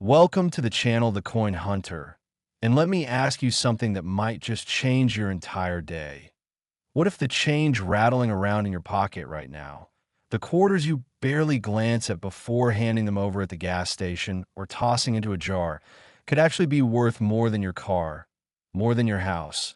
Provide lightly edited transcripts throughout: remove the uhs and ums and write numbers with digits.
Welcome to the channel The Coin Hunter, and let me ask you something that might just change your entire day. What if the change rattling around in your pocket right now, the quarters you barely glance at before handing them over at the gas station or tossing into a jar, could actually be worth more than your car, more than your house,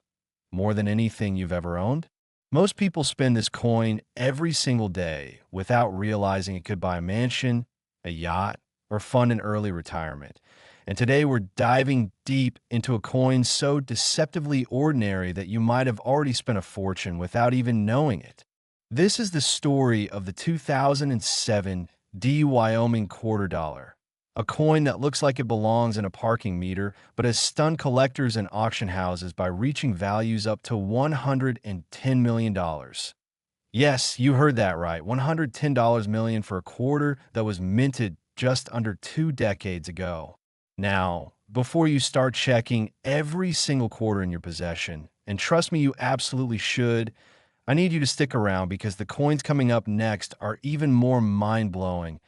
more than anything you've ever owned? Most people spend this coin every single day without realizing it could buy a mansion, a yacht, or fund an early retirement. And today we're diving deep into a coin so deceptively ordinary that you might have already spent a fortune without even knowing it. This is the story of the 2007 Wyoming Quarter Dollar, a coin that looks like it belongs in a parking meter, but has stunned collectors and auction houses by reaching values up to $110 million. Yes, you heard that right, $110 million for a quarter that was minted just under 2 decades ago. Now, before you start checking every single quarter in your possession, and trust me, you absolutely should, I need you to stick around because the coins coming up next are even more mind-blowing.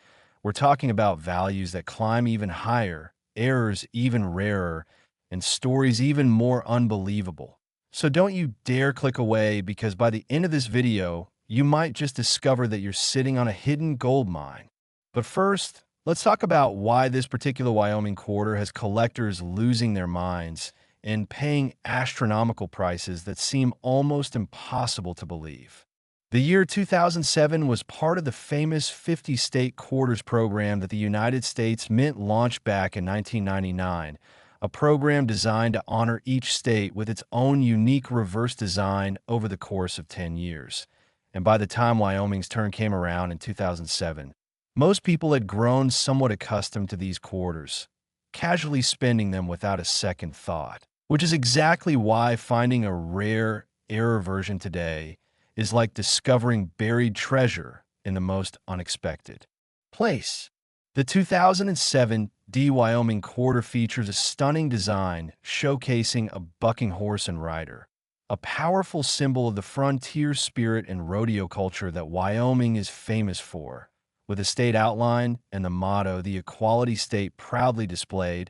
We're talking about values that climb even higher, errors even rarer, and stories even more unbelievable. So don't you dare click away because by the end of this video, you might just discover that you're sitting on a hidden gold mine. But first, let's talk about why this particular Wyoming quarter has collectors losing their minds and paying astronomical prices that seem almost impossible to believe. The year 2007 was part of the famous 50-state quarters program that the United States Mint launched back in 1999, a program designed to honor each state with its own unique reverse design over the course of 10 years. And by the time Wyoming's turn came around in 2007, most people had grown somewhat accustomed to these quarters, casually spending them without a second thought, which is exactly why finding a rare, error version today is like discovering buried treasure in the most unexpected place. The 2007 Wyoming Quarter features a stunning design showcasing a bucking horse and rider, a powerful symbol of the frontier spirit and rodeo culture that Wyoming is famous for, with a state outline and the motto, "The Equality State," proudly displayed,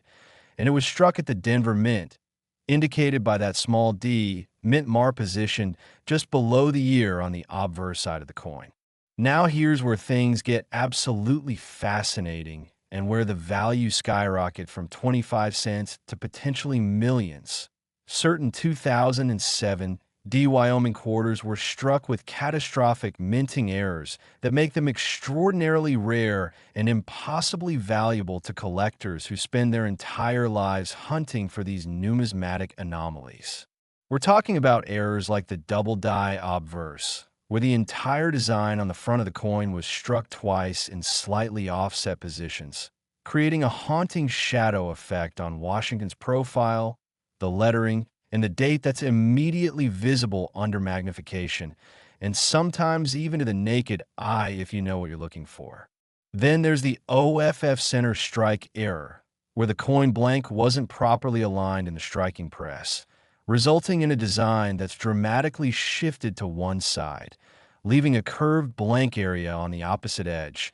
and it was struck at the Denver Mint, indicated by that small D, Mint Mar position just below the year on the obverse side of the coin. Now here's where things get absolutely fascinating and where the value skyrocket from 25 cents to potentially millions. Certain 2007 Wyoming quarters were struck with catastrophic minting errors that make them extraordinarily rare and impossibly valuable to collectors who spend their entire lives hunting for these numismatic anomalies. We're talking about errors like the double die obverse, where the entire design on the front of the coin was struck twice in slightly offset positions, creating a haunting shadow effect on Washington's profile, the lettering, and the date that's immediately visible under magnification, and sometimes even to the naked eye if you know what you're looking for. Then there's the OFF center strike error, where the coin blank wasn't properly aligned in the striking press, resulting in a design that's dramatically shifted to one side, leaving a curved blank area on the opposite edge.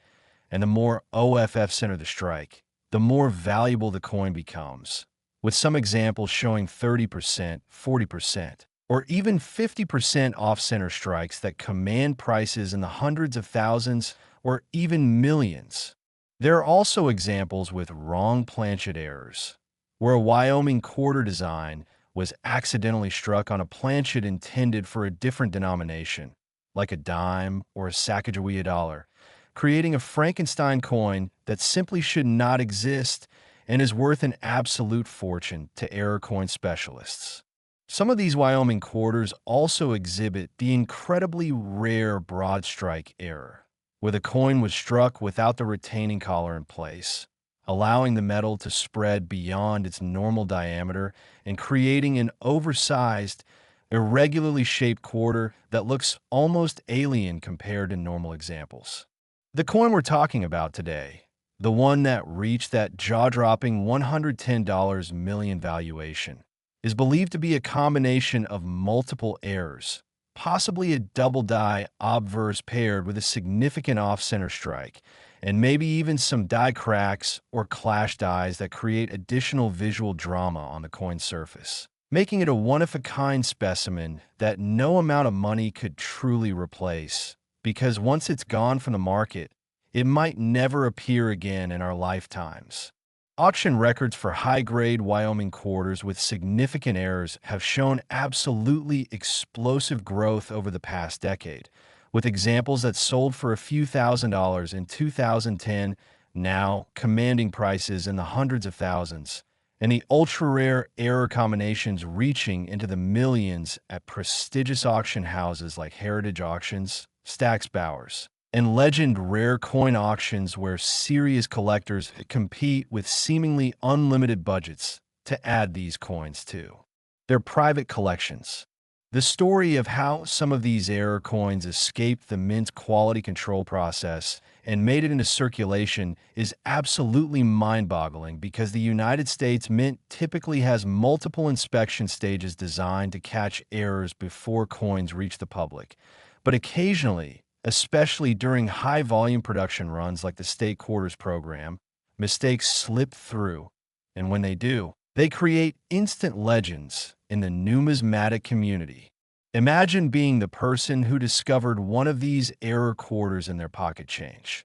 And the more OFF center the strike, the more valuable the coin becomes, with some examples showing 30%, 40%, or even 50% off-center strikes that command prices in the hundreds of thousands or even millions. There are also examples with wrong planchet errors, where a Wyoming quarter design was accidentally struck on a planchet intended for a different denomination, like a dime or a Sacagawea dollar, creating a Frankenstein coin that simply should not exist and is worth an absolute fortune to error coin specialists. Some of these Wyoming quarters also exhibit the incredibly rare broad strike error, where the coin was struck without the retaining collar in place, allowing the metal to spread beyond its normal diameter and creating an oversized, irregularly shaped quarter that looks almost alien compared to normal examples. The coin we're talking about today, the one that reached that jaw-dropping $110 million valuation, is believed to be a combination of multiple errors, possibly a double die obverse paired with a significant off-center strike, and maybe even some die cracks or clash dies that create additional visual drama on the coin surface, making it a one-of-a-kind specimen that no amount of money could truly replace, because once it's gone from the market, it might never appear again in our lifetimes. Auction records for high-grade Wyoming quarters with significant errors have shown absolutely explosive growth over the past decade, with examples that sold for a few $1,000s in 2010 now commanding prices in the hundreds of thousands, and the ultra-rare error combinations reaching into the millions at prestigious auction houses like Heritage Auctions, Stack's Bowers, and Legend rare coin auctions where serious collectors compete with seemingly unlimited budgets to add these coins to their private collections. The story of how some of these error coins escaped the mint quality control process and made it into circulation is absolutely mind-boggling, because the United States Mint typically has multiple inspection stages designed to catch errors before coins reach the public. But occasionally, especially during high-volume production runs like the State Quarters program, mistakes slip through, and when they do, they create instant legends in the numismatic community. Imagine being the person who discovered one of these error quarters in their pocket change.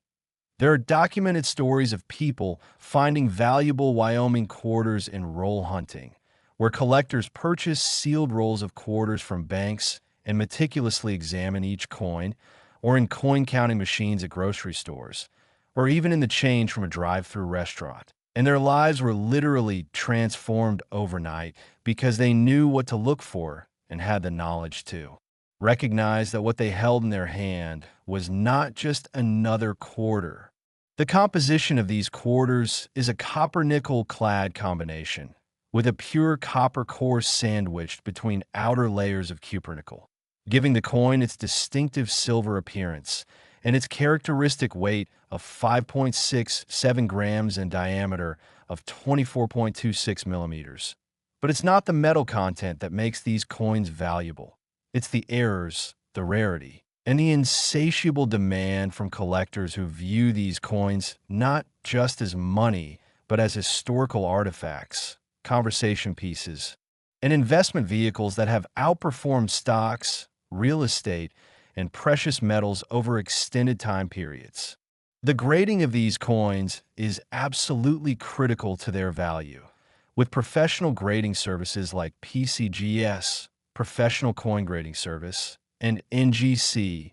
There are documented stories of people finding valuable Wyoming quarters in roll hunting, where collectors purchase sealed rolls of quarters from banks and meticulously examine each coin, or in coin-counting machines at grocery stores, or even in the change from a drive-through restaurant. And their lives were literally transformed overnight because they knew what to look for and had the knowledge to recognize that what they held in their hand was not just another quarter. The composition of these quarters is a copper-nickel clad combination, with a pure copper core sandwiched between outer layers of cupronickel, giving the coin its distinctive silver appearance and its characteristic weight of 5.67 grams in diameter of 24.26 millimeters. But it's not the metal content that makes these coins valuable. It's the errors, the rarity, and the insatiable demand from collectors who view these coins not just as money, but as historical artifacts, conversation pieces, and investment vehicles that have outperformed stocks, real estate, and precious metals over extended time periods. The grading of these coins is absolutely critical to their value, with professional grading services like PCGS, Professional Coin Grading Service, and NGC,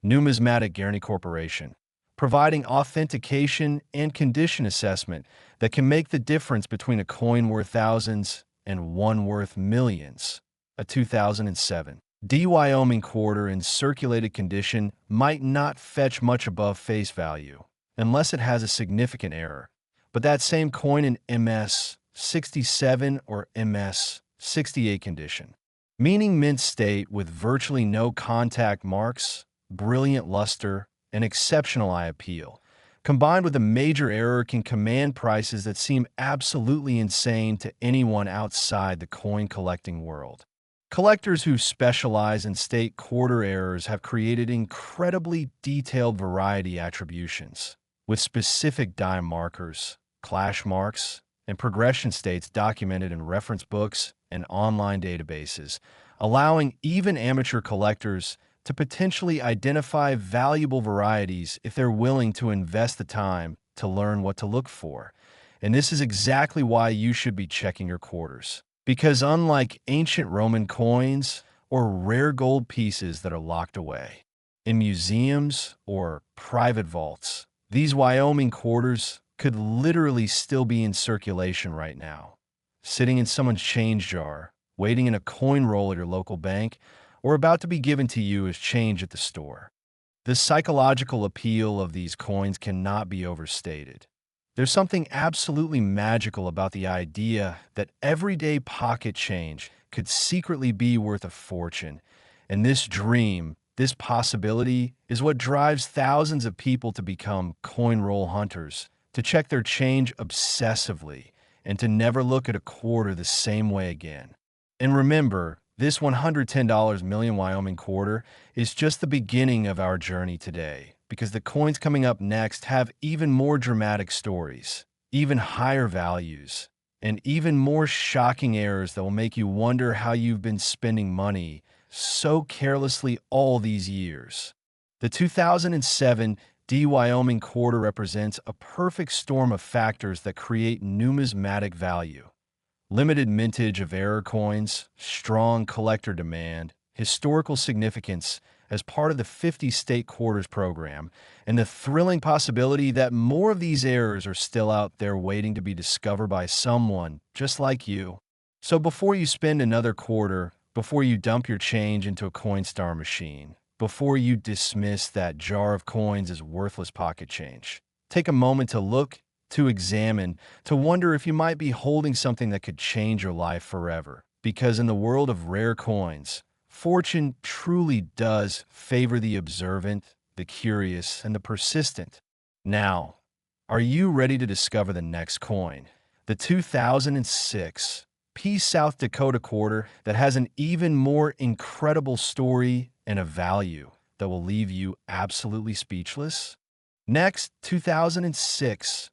Numismatic Guarantee Corporation, providing authentication and condition assessment that can make the difference between a coin worth thousands and one worth millions. A 2007 Wyoming Quarter in circulated condition might not fetch much above face value, unless it has a significant error, but that same coin in MS 67 or MS 68 condition, meaning mint state with virtually no contact marks, brilliant luster, and exceptional eye appeal, combined with a major error, can command prices that seem absolutely insane to anyone outside the coin collecting world. Collectors who specialize in state quarter errors have created incredibly detailed variety attributions, with specific die markers, clash marks, and progression states documented in reference books and online databases, allowing even amateur collectors to potentially identify valuable varieties if they're willing to invest the time to learn what to look for. And this is exactly why you should be checking your quarters. Because unlike ancient Roman coins or rare gold pieces that are locked away in museums or private vaults, these Wyoming quarters could literally still be in circulation right now, sitting in someone's change jar, waiting in a coin roll at your local bank, or about to be given to you as change at the store. The psychological appeal of these coins cannot be overstated. There's something absolutely magical about the idea that everyday pocket change could secretly be worth a fortune, and this dream, this possibility, is what drives thousands of people to become coin roll hunters, to check their change obsessively, and to never look at a quarter the same way again. And remember, this $110 million Wyoming quarter is just the beginning of our journey today. because the coins coming up next have even more dramatic stories, even higher values, and even more shocking errors that will make you wonder how you've been spending money so carelessly all these years. The 2007 Wyoming Quarter represents a perfect storm of factors that create numismatic value. Limited mintage of error coins, strong collector demand, historical significance as part of the 50-state quarters program, and the thrilling possibility that more of these errors are still out there waiting to be discovered by someone just like you. So before you spend another quarter, before you dump your change into a Coinstar machine, before you dismiss that jar of coins as worthless pocket change, take a moment to look, to examine, to wonder if you might be holding something that could change your life forever. Because in the world of rare coins, fortune truly does favor the observant, the curious, and the persistent. Now, are you ready to discover the next coin? The 2006 South Dakota Quarter that has an even more incredible story and a value that will leave you absolutely speechless? Next, 2006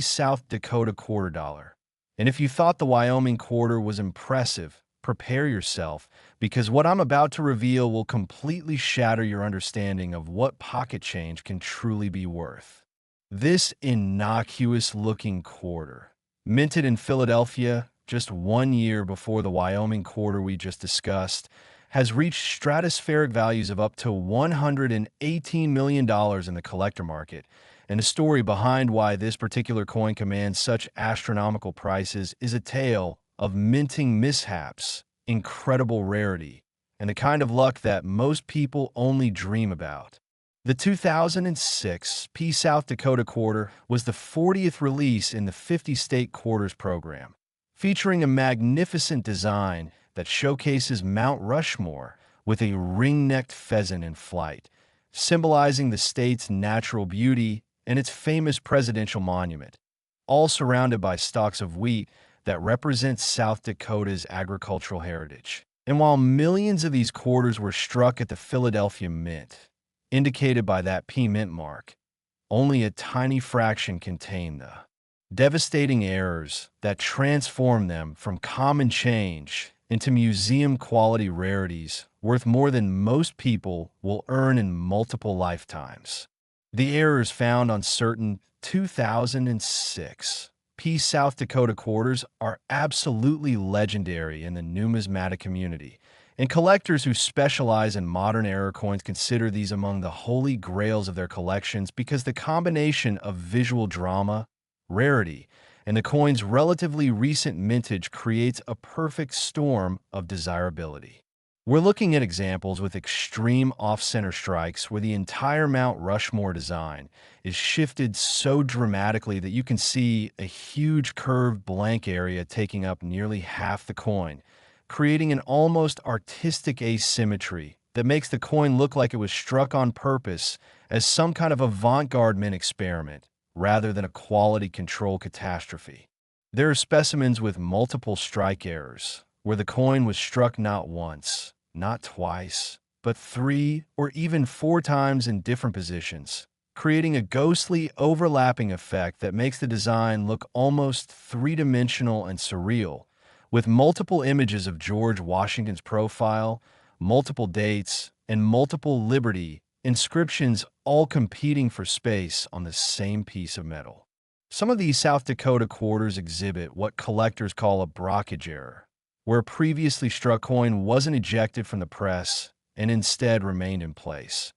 South Dakota Quarter Dollar. And if you thought the Wyoming Quarter was impressive, prepare yourself, because what I'm about to reveal will completely shatter your understanding of what pocket change can truly be worth. This innocuous-looking quarter, minted in Philadelphia just 1 year before the Wyoming Quarter we just discussed, has reached stratospheric values of up to $118 million in the collector market. And the story behind why this particular coin commands such astronomical prices is a tale of minting mishaps, incredible rarity, and the kind of luck that most people only dream about. The 2006 South Dakota Quarter was the 40th release in the 50-state quarters program, featuring a magnificent design that showcases Mount Rushmore with a ring-necked pheasant in flight, symbolizing the state's natural beauty and its famous presidential monument, all surrounded by stalks of wheat that represent South Dakota's agricultural heritage. And while millions of these quarters were struck at the Philadelphia Mint, indicated by that P Mint mark, only a tiny fraction contained the devastating errors that transform them from common change into museum-quality rarities worth more than most people will earn in multiple lifetimes. The errors found on certain 2006 South Dakota quarters are absolutely legendary in the numismatic community, and collectors who specialize in modern error coins consider these among the holy grails of their collections because the combination of visual drama, rarity, and the coin's relatively recent mintage creates a perfect storm of desirability. We're looking at examples with extreme off-center strikes where the entire Mount Rushmore design is shifted so dramatically that you can see a huge curved blank area taking up nearly half the coin, creating an almost artistic asymmetry that makes the coin look like it was struck on purpose as some kind of avant-garde mint experiment, rather than a quality control catastrophe. There are specimens with multiple strike errors, where the coin was struck not once, not twice, but 3 or even 4 times in different positions, creating a ghostly overlapping effect that makes the design look almost three-dimensional and surreal, with multiple images of George Washington's profile, multiple dates, and multiple Liberty inscriptions all competing for space on the same piece of metal. Some of these South Dakota quarters exhibit what collectors call a brockage error, where a previously struck coin wasn't ejected from the press and instead remained in place,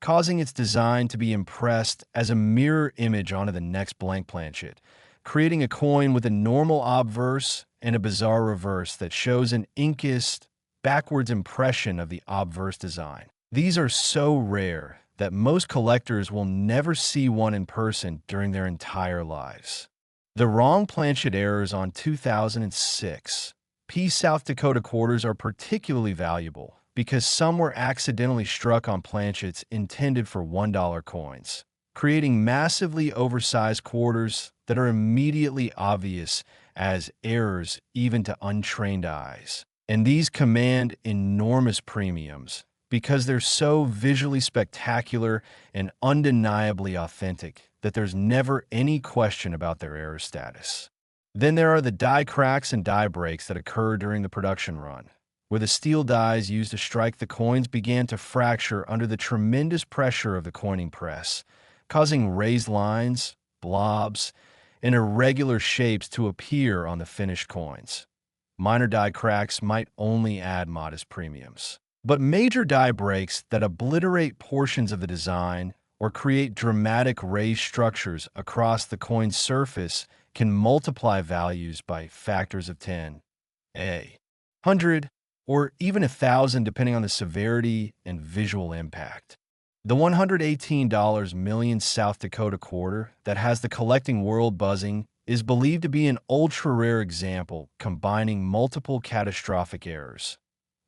causing its design to be impressed as a mirror image onto the next blank planchet, creating a coin with a normal obverse and a bizarre reverse that shows an inkist, backwards impression of the obverse design. These are so rare that most collectors will never see one in person during their entire lives. The wrong planchet errors on 2006 South Dakota quarters are particularly valuable because some were accidentally struck on planchets intended for $1 coins, creating massively oversized quarters that are immediately obvious as errors even to untrained eyes. And these command enormous premiums because they're so visually spectacular and undeniably authentic that there's never any question about their error status. Then there are the die cracks and die breaks that occur during the production run, where the steel dies used to strike the coins began to fracture under the tremendous pressure of the coining press, causing raised lines, blobs, and irregular shapes to appear on the finished coins. Minor die cracks might only add modest premiums. But major die breaks that obliterate portions of the design or create dramatic raised structures across the coin's surface can multiply values by factors of 10, 100, or even 1,000 depending on the severity and visual impact. The $118 million South Dakota Quarter that has the collecting world buzzing is believed to be an ultra-rare example combining multiple catastrophic errors.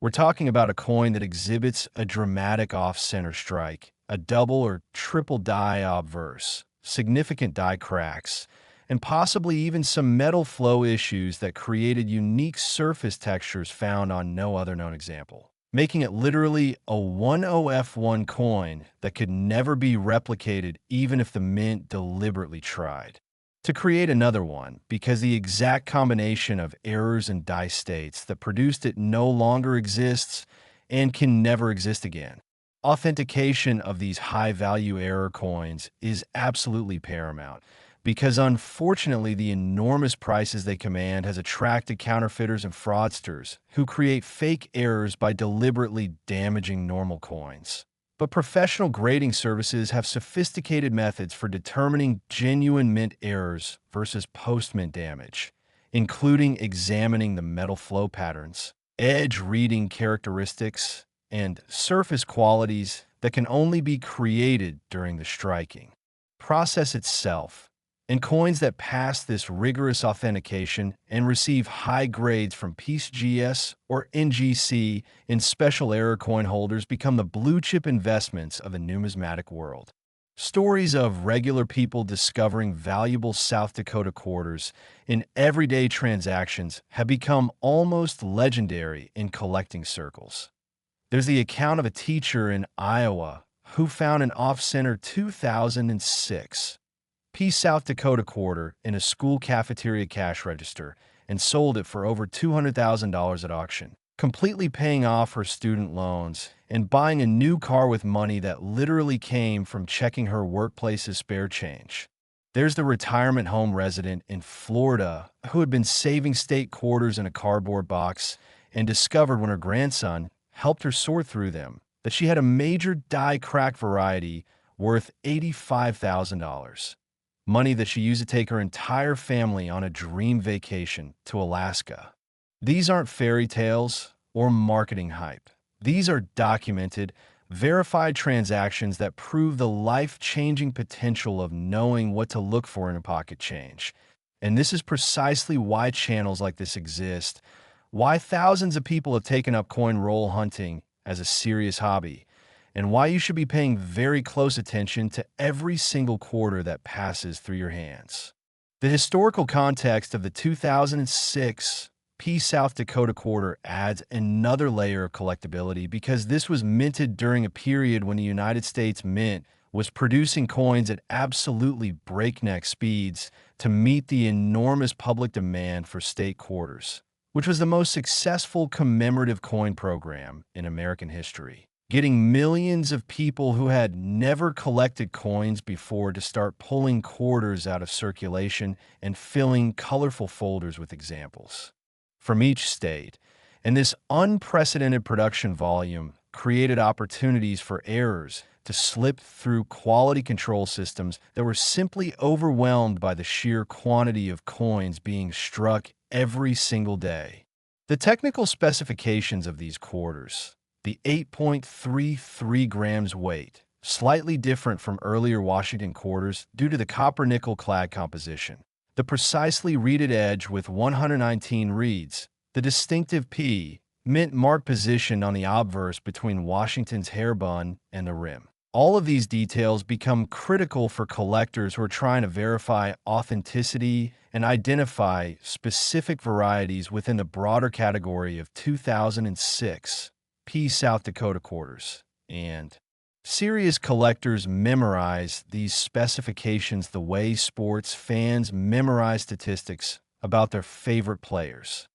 We're talking about a coin that exhibits a dramatic off-center strike, a double or triple die obverse, significant die cracks, and possibly even some metal flow issues that created unique surface textures found on no other known example, making it literally a 10F1 coin that could never be replicated even if the mint deliberately tried to create another one, because the exact combination of errors and die states that produced it no longer exists and can never exist again. Authentication of these high-value error coins is absolutely paramount, because unfortunately the enormous prices they command has attracted counterfeiters and fraudsters who create fake errors by deliberately damaging normal coins. But professional grading services have sophisticated methods for determining genuine mint errors versus post-mint damage, including examining the metal flow patterns, edge reading characteristics, and surface qualities that can only be created during the striking process itself. And coins that pass this rigorous authentication and receive high grades from PCGS or NGC in special error coin holders become the blue-chip investments of the numismatic world. Stories of regular people discovering valuable South Dakota quarters in everyday transactions have become almost legendary in collecting circles. There's the account of a teacher in Iowa who found an off-center 2006 South Dakota Quarter in a school cafeteria cash register and sold it for over $200,000 at auction, completely paying off her student loans and buying a new car with money that literally came from checking her workplace's spare change. There's the retirement home resident in Florida who had been saving state quarters in a cardboard box and discovered when her grandson helped her sort through them that she had a major die crack variety worth $85,000. Money that she used to take her entire family on a dream vacation to Alaska. These aren't fairy tales or marketing hype. These are documented, verified transactions that prove the life-changing potential of knowing what to look for in a pocket change. And this is precisely why channels like this exist, why thousands of people have taken up coin roll hunting as a serious hobby, and why you should be paying very close attention to every single quarter that passes through your hands. The historical context of the 2006 South Dakota Quarter adds another layer of collectability because this was minted during a period when the United States Mint was producing coins at absolutely breakneck speeds to meet the enormous public demand for state quarters, which was the most successful commemorative coin program in American history, getting millions of people who had never collected coins before to start pulling quarters out of circulation and filling colorful folders with examples from each state. And this unprecedented production volume created opportunities for errors to slip through quality control systems that were simply overwhelmed by the sheer quantity of coins being struck every single day. The technical specifications of these quarters, the 8.33 grams weight, slightly different from earlier Washington quarters due to the copper-nickel clad composition, the precisely reeded edge with 119 reeds, the distinctive P mint mark positioned on the obverse between Washington's hair bun and the rim. All of these details become critical for collectors who are trying to verify authenticity and identify specific varieties within the broader category of 2006 South Dakota Quarters. And serious collectors memorize these specifications the way sports fans memorize statistics about their favorite players.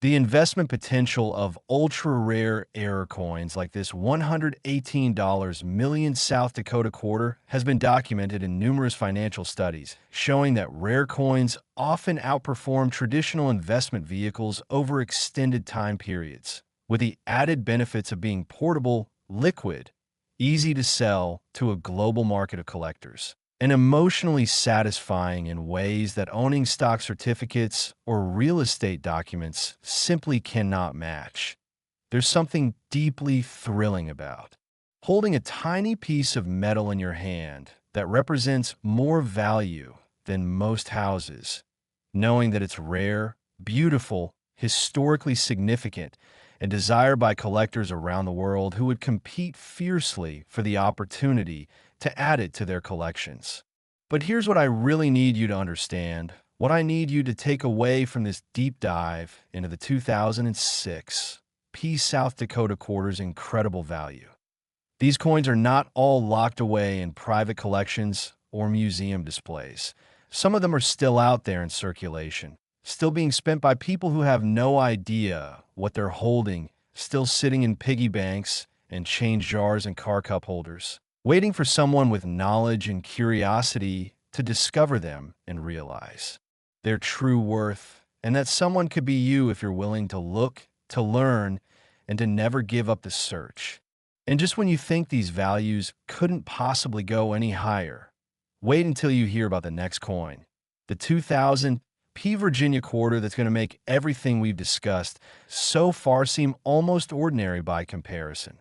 The investment potential of ultra-rare error coins like this $118 million South Dakota Quarter has been documented in numerous financial studies, showing that rare coins often outperform traditional investment vehicles over extended time periods, with the added benefits of being portable, liquid, easy to sell to a global market of collectors, and emotionally satisfying in ways that owning stock certificates or real estate documents simply cannot match. There's something deeply thrilling about holding a tiny piece of metal in your hand that represents more value than most houses, knowing that it's rare, beautiful, historically significant, and desired by collectors around the world who would compete fiercely for the opportunity to add it to their collections. But here's what I really need you to understand, what I need you to take away from this deep dive into the 2006 South Dakota Quarter's incredible value. These coins are not all locked away in private collections or museum displays. Some of them are still out there in circulation, still being spent by people who have no idea what they're holding, still sitting in piggy banks and change jars and car cup holders, waiting for someone with knowledge and curiosity to discover them and realize their true worth, and that someone could be you if you're willing to look, to learn, and to never give up the search. And just when you think these values couldn't possibly go any higher, wait until you hear about the next coin, the 2000 Virginia Quarter, that's going to make everything we've discussed so far seem almost ordinary by comparison.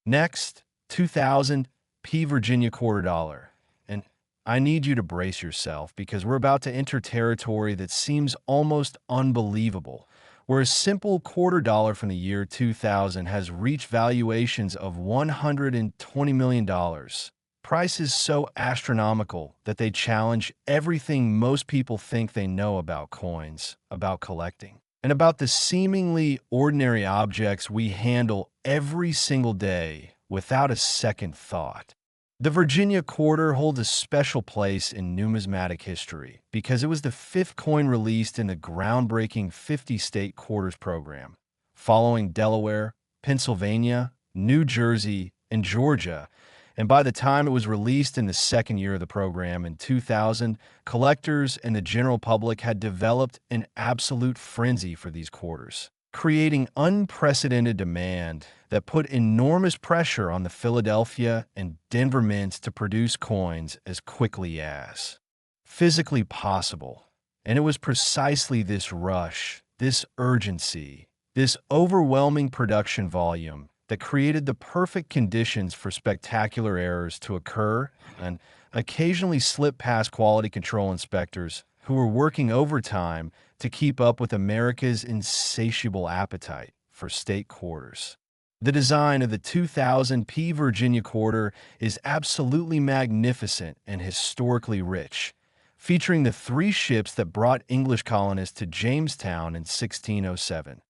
Next, 2000 Virginia Quarter dollar. And I need you to brace yourself because we're about to enter territory that seems almost unbelievable, where a simple quarter dollar from the year 2000 has reached valuations of $120 million. Prices so astronomical that they challenge everything most people think they know about coins, about collecting, and about the seemingly ordinary objects we handle every single day without a second thought. The Virginia Quarter holds a special place in numismatic history because it was the fifth coin released in the groundbreaking 50-state quarters program, following Delaware, Pennsylvania, New Jersey, and Georgia. And by the time it was released in the second year of the program in 2000, collectors and the general public had developed an absolute frenzy for these quarters, creating unprecedented demand that put enormous pressure on the Philadelphia and Denver mints to produce coins as quickly as physically possible. And it was precisely this rush, this urgency, this overwhelming production volume that created the perfect conditions for spectacular errors to occur and occasionally slip past quality control inspectors who were working overtime to keep up with America's insatiable appetite for state quarters. The design of the 2000 Virginia Quarter is absolutely magnificent and historically rich, featuring the three ships that brought English colonists to Jamestown in 1607.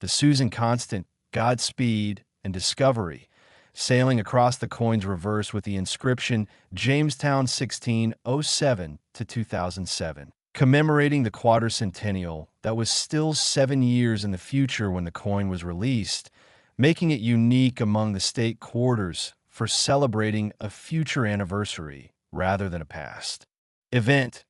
The Susan Constant, Godspeed, and Discovery, sailing across the coin's reverse with the inscription Jamestown 1607 to 2007, commemorating the quadricentennial that was still 7 years in the future when the coin was released, making it unique among the state quarters for celebrating a future anniversary rather than a past event.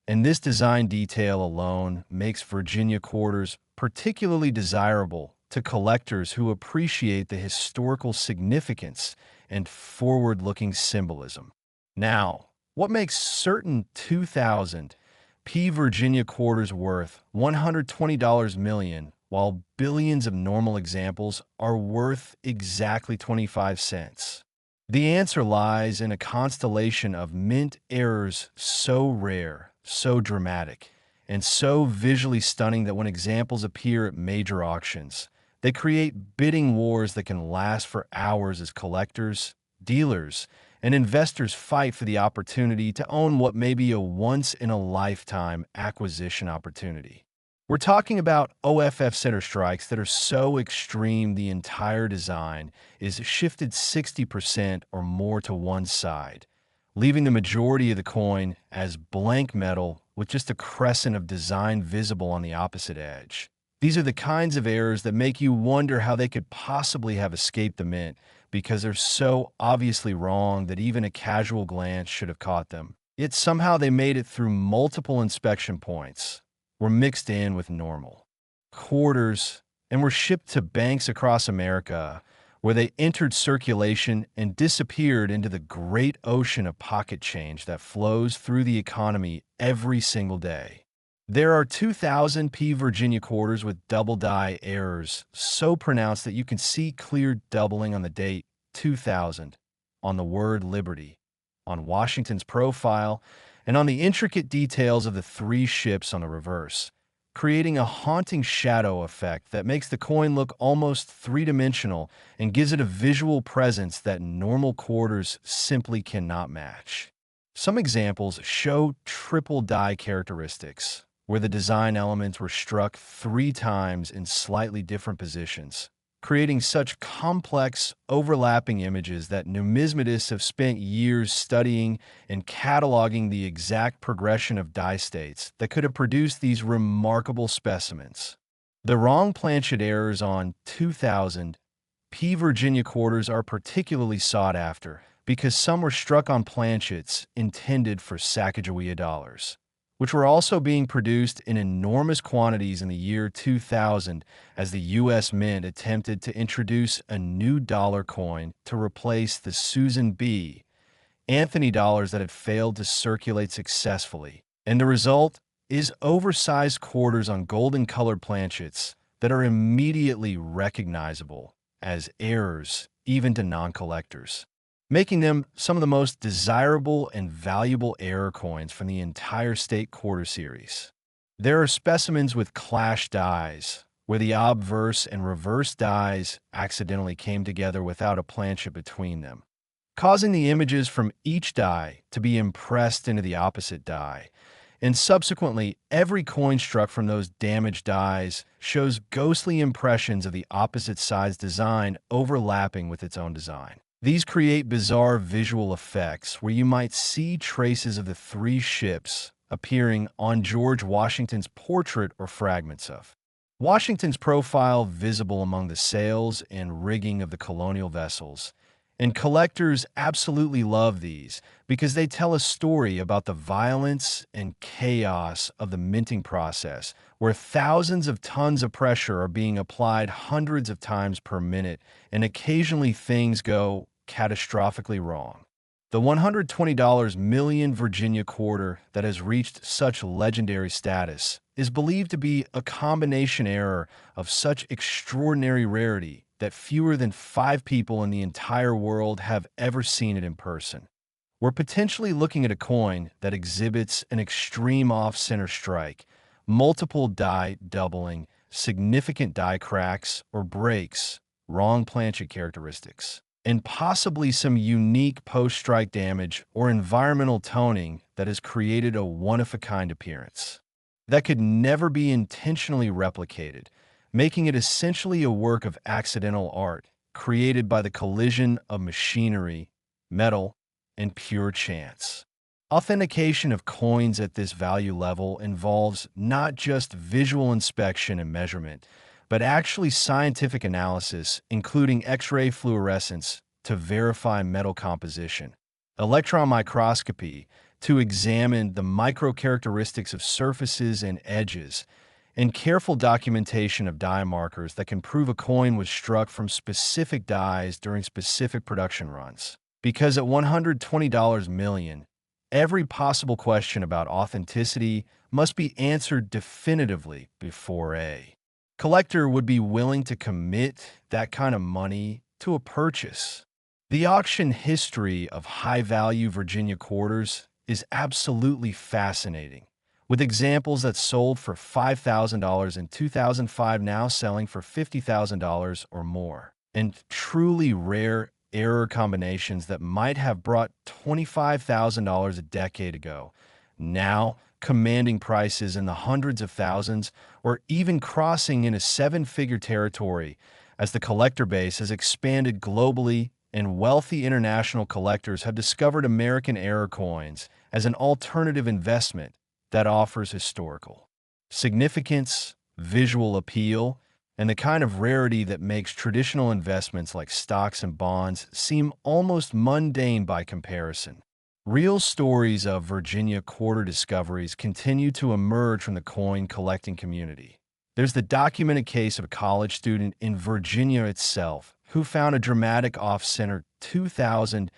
And this design detail alone makes Virginia quarters particularly desirable to collectors who appreciate the historical significance and forward-looking symbolism. Now, what makes certain 2000 Virginia quarters worth $120 million, while billions of normal examples are worth exactly 25 cents? The answer lies in a constellation of mint errors so rare, so dramatic, and so visually stunning that when examples appear at major auctions, they create bidding wars that can last for hours as collectors, dealers, and investors fight for the opportunity to own what may be a once-in-a-lifetime acquisition opportunity. We're talking about OFF center strikes that are so extreme the entire design is shifted 60% or more to one side, leaving the majority of the coin as blank metal with just a crescent of design visible on the opposite edge. These are the kinds of errors that make you wonder how they could possibly have escaped the mint because they're so obviously wrong that even a casual glance should have caught them. Yet somehow they made it through multiple inspection points, were mixed in with normal quarters, and were shipped to banks across America, where they entered circulation and disappeared into the great ocean of pocket change that flows through the economy every single day. There are 2,000 P Virginia quarters with double die errors so pronounced that you can see clear doubling on the date 2000, on the word liberty, on Washington's profile, and on the intricate details of the three ships on the reverse, creating a haunting shadow effect that makes the coin look almost three-dimensional and gives it a visual presence that normal quarters simply cannot match. Some examples show triple die characteristics, where the design elements were struck 3 times in slightly different positions, creating such complex, overlapping images that numismatists have spent years studying and cataloging the exact progression of die states that could have produced these remarkable specimens. The wrong planchet errors on 2000 P Virginia quarters are particularly sought after because some were struck on planchets intended for Sacagawea dollars, which were also being produced in enormous quantities in the year 2000 as the U.S. Mint attempted to introduce a new dollar coin to replace the Susan B. Anthony dollars that had failed to circulate successfully. And the result is oversized quarters on golden-colored planchets that are immediately recognizable as errors even to non-collectors, making them some of the most desirable and valuable error coins from the entire state quarter series. There are specimens with clash dies, where the obverse and reverse dies accidentally came together without a planchet between them, causing the images from each die to be impressed into the opposite die. And subsequently, every coin struck from those damaged dies shows ghostly impressions of the opposite side's design overlapping with its own design. These create bizarre visual effects where you might see traces of the three ships appearing on George Washington's portrait or fragments of Washington's profile visible among the sails and rigging of the colonial vessels. And collectors absolutely love these because they tell a story about the violence and chaos of the minting process, where thousands of tons of pressure are being applied hundreds of times per minute, and occasionally things go catastrophically wrong. The $120 million Virginia quarter that has reached such legendary status is believed to be a combination error of such extraordinary rarity that fewer than 5 people in the entire world have ever seen it in person. We're potentially looking at a coin that exhibits an extreme off-center strike, multiple die doubling, significant die cracks or breaks, wrong planchet characteristics, and possibly some unique post-strike damage or environmental toning that has created a one-of-a-kind appearance that could never be intentionally replicated, making it essentially a work of accidental art created by the collision of machinery, metal, and pure chance. Authentication of coins at this value level involves not just visual inspection and measurement, but actually scientific analysis, including X-ray fluorescence to verify metal composition, electron microscopy to examine the microcharacteristics of surfaces and edges, and careful documentation of die markers that can prove a coin was struck from specific dies during specific production runs. Because at $120 million, every possible question about authenticity must be answered definitively before a collector would be willing to commit that kind of money to a purchase. The auction history of high-value Virginia quarters is absolutely fascinating, with examples that sold for $5,000 in 2005 now selling for $50,000 or more, and truly rare error combinations that might have brought $25,000 a decade ago, now commanding prices in the hundreds of thousands or even crossing into seven-figure territory as the collector base has expanded globally and wealthy international collectors have discovered American error coins as an alternative investment that offers historical significance, visual appeal, and the kind of rarity that makes traditional investments like stocks and bonds seem almost mundane by comparison. Real stories of Virginia quarter discoveries continue to emerge from the coin collecting community. There's the documented case of a college student in Virginia itself who found a dramatic off-center 2000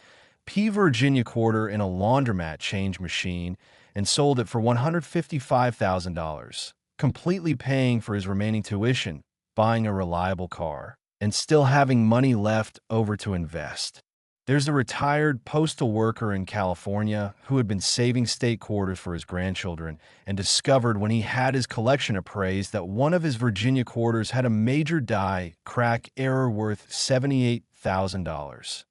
P Virginia quarter in a laundromat change machine and sold it for $155,000, completely paying for his remaining tuition, buying a reliable car, and still having money left over to invest. There's a retired postal worker in California who had been saving state quarters for his grandchildren and discovered when he had his collection appraised that one of his Virginia quarters had a major die crack error worth $78,000,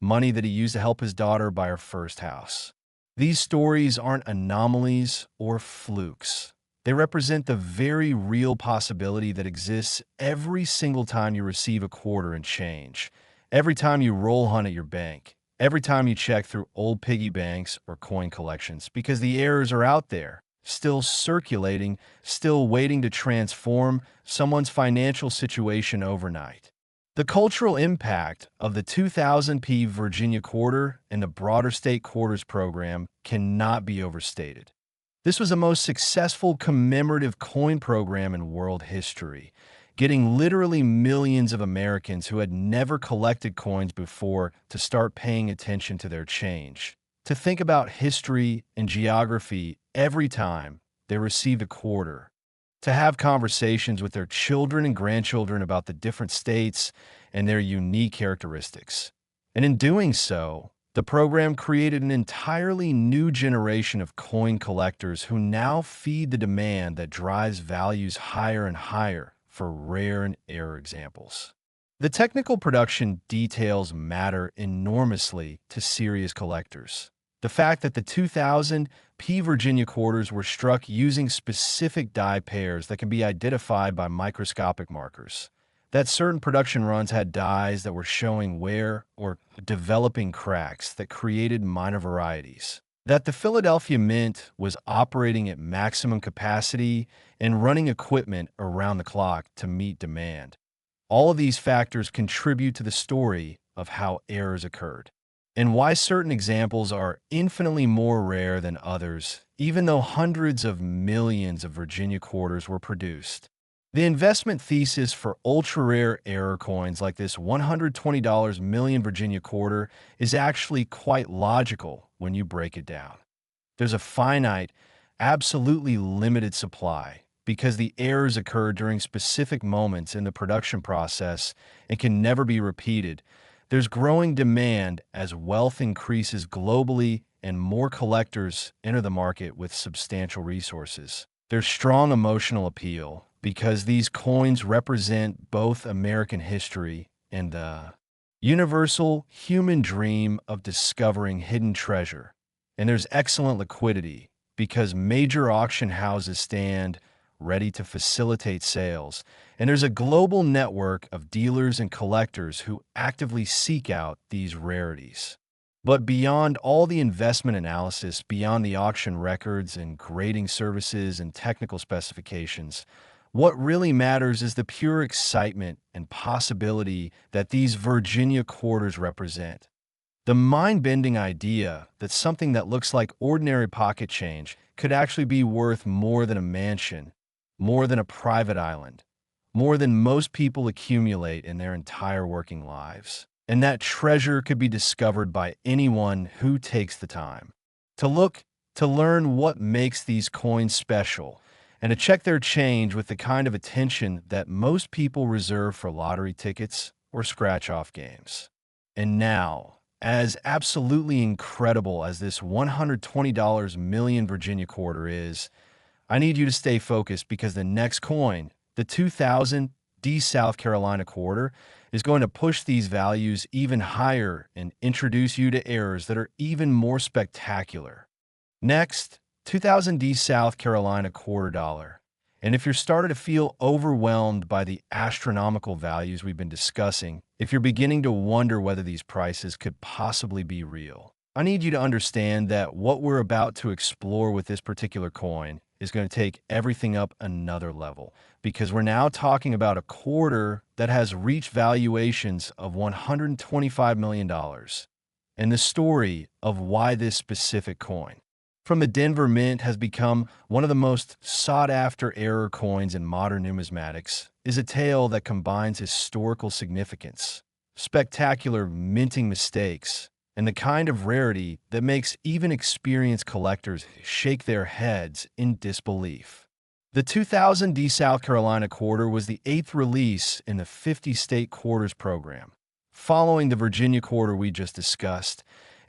money that he used to help his daughter buy her first house. These stories aren't anomalies or flukes. They represent the very real possibility that exists every single time you receive a quarter and change, every time you roll hunt at your bank, every time you check through old piggy banks or coin collections, because the errors are out there, still circulating, still waiting to transform someone's financial situation overnight. The cultural impact of the 2000 P Virginia quarter and the broader state quarters program cannot be overstated. This was the most successful commemorative coin program in world history, getting literally millions of Americans who had never collected coins before to start paying attention to their change, to think about history and geography every time they received a quarter, to have conversations with their children and grandchildren about the different states and their unique characteristics. And in doing so, the program created an entirely new generation of coin collectors who now feed the demand that drives values higher and higher for rare and rare examples. The technical production details matter enormously to serious collectors. The fact that the 2000 P Virginia quarters were struck using specific die pairs that can be identified by microscopic markers, that certain production runs had dies that were showing wear or developing cracks that created minor varieties, that the Philadelphia Mint was operating at maximum capacity and running equipment around the clock to meet demand. All of these factors contribute to the story of how errors occurred, and why certain examples are infinitely more rare than others, even though hundreds of millions of Virginia quarters were produced. The investment thesis for ultra-rare error coins like this $120 million Virginia quarter is actually quite logical when you break it down. There's a finite, absolutely limited supply because the errors occur during specific moments in the production process and can never be repeated. There's growing demand as wealth increases globally and more collectors enter the market with substantial resources. There's strong emotional appeal because these coins represent both American history and the universal human dream of discovering hidden treasure. And there's excellent liquidity because major auction houses stand ready to facilitate sales, and there's a global network of dealers and collectors who actively seek out these rarities. But beyond all the investment analysis, beyond the auction records and grading services and technical specifications, what really matters is the pure excitement and possibility that these Virginia quarters represent. The mind-bending idea that something that looks like ordinary pocket change could actually be worth more than a mansion, more than a private island, more than most people accumulate in their entire working lives. And that treasure could be discovered by anyone who takes the time to look, to learn what makes these coins special, and to check their change with the kind of attention that most people reserve for lottery tickets or scratch-off games. And now, as absolutely incredible as this $120 million Virginia quarter is, I need you to stay focused because the next coin, the 2000 D South Carolina quarter, is going to push these values even higher and introduce you to errors that are even more spectacular. Next, 2000D South Carolina quarter dollar. And if you're starting to feel overwhelmed by the astronomical values we've been discussing, if you're beginning to wonder whether these prices could possibly be real, I need you to understand that what we're about to explore with this particular coin is going to take everything up another level, because we're now talking about a quarter that has reached valuations of $125 million, and the story of why this specific coin from the Denver Mint has become one of the most sought-after error coins in modern numismatics is a tale that combines historical significance, spectacular minting mistakes, and the kind of rarity that makes even experienced collectors shake their heads in disbelief. The 2000D South Carolina Quarter was the 8th release in the 50-state quarters program, following the Virginia Quarter we just discussed,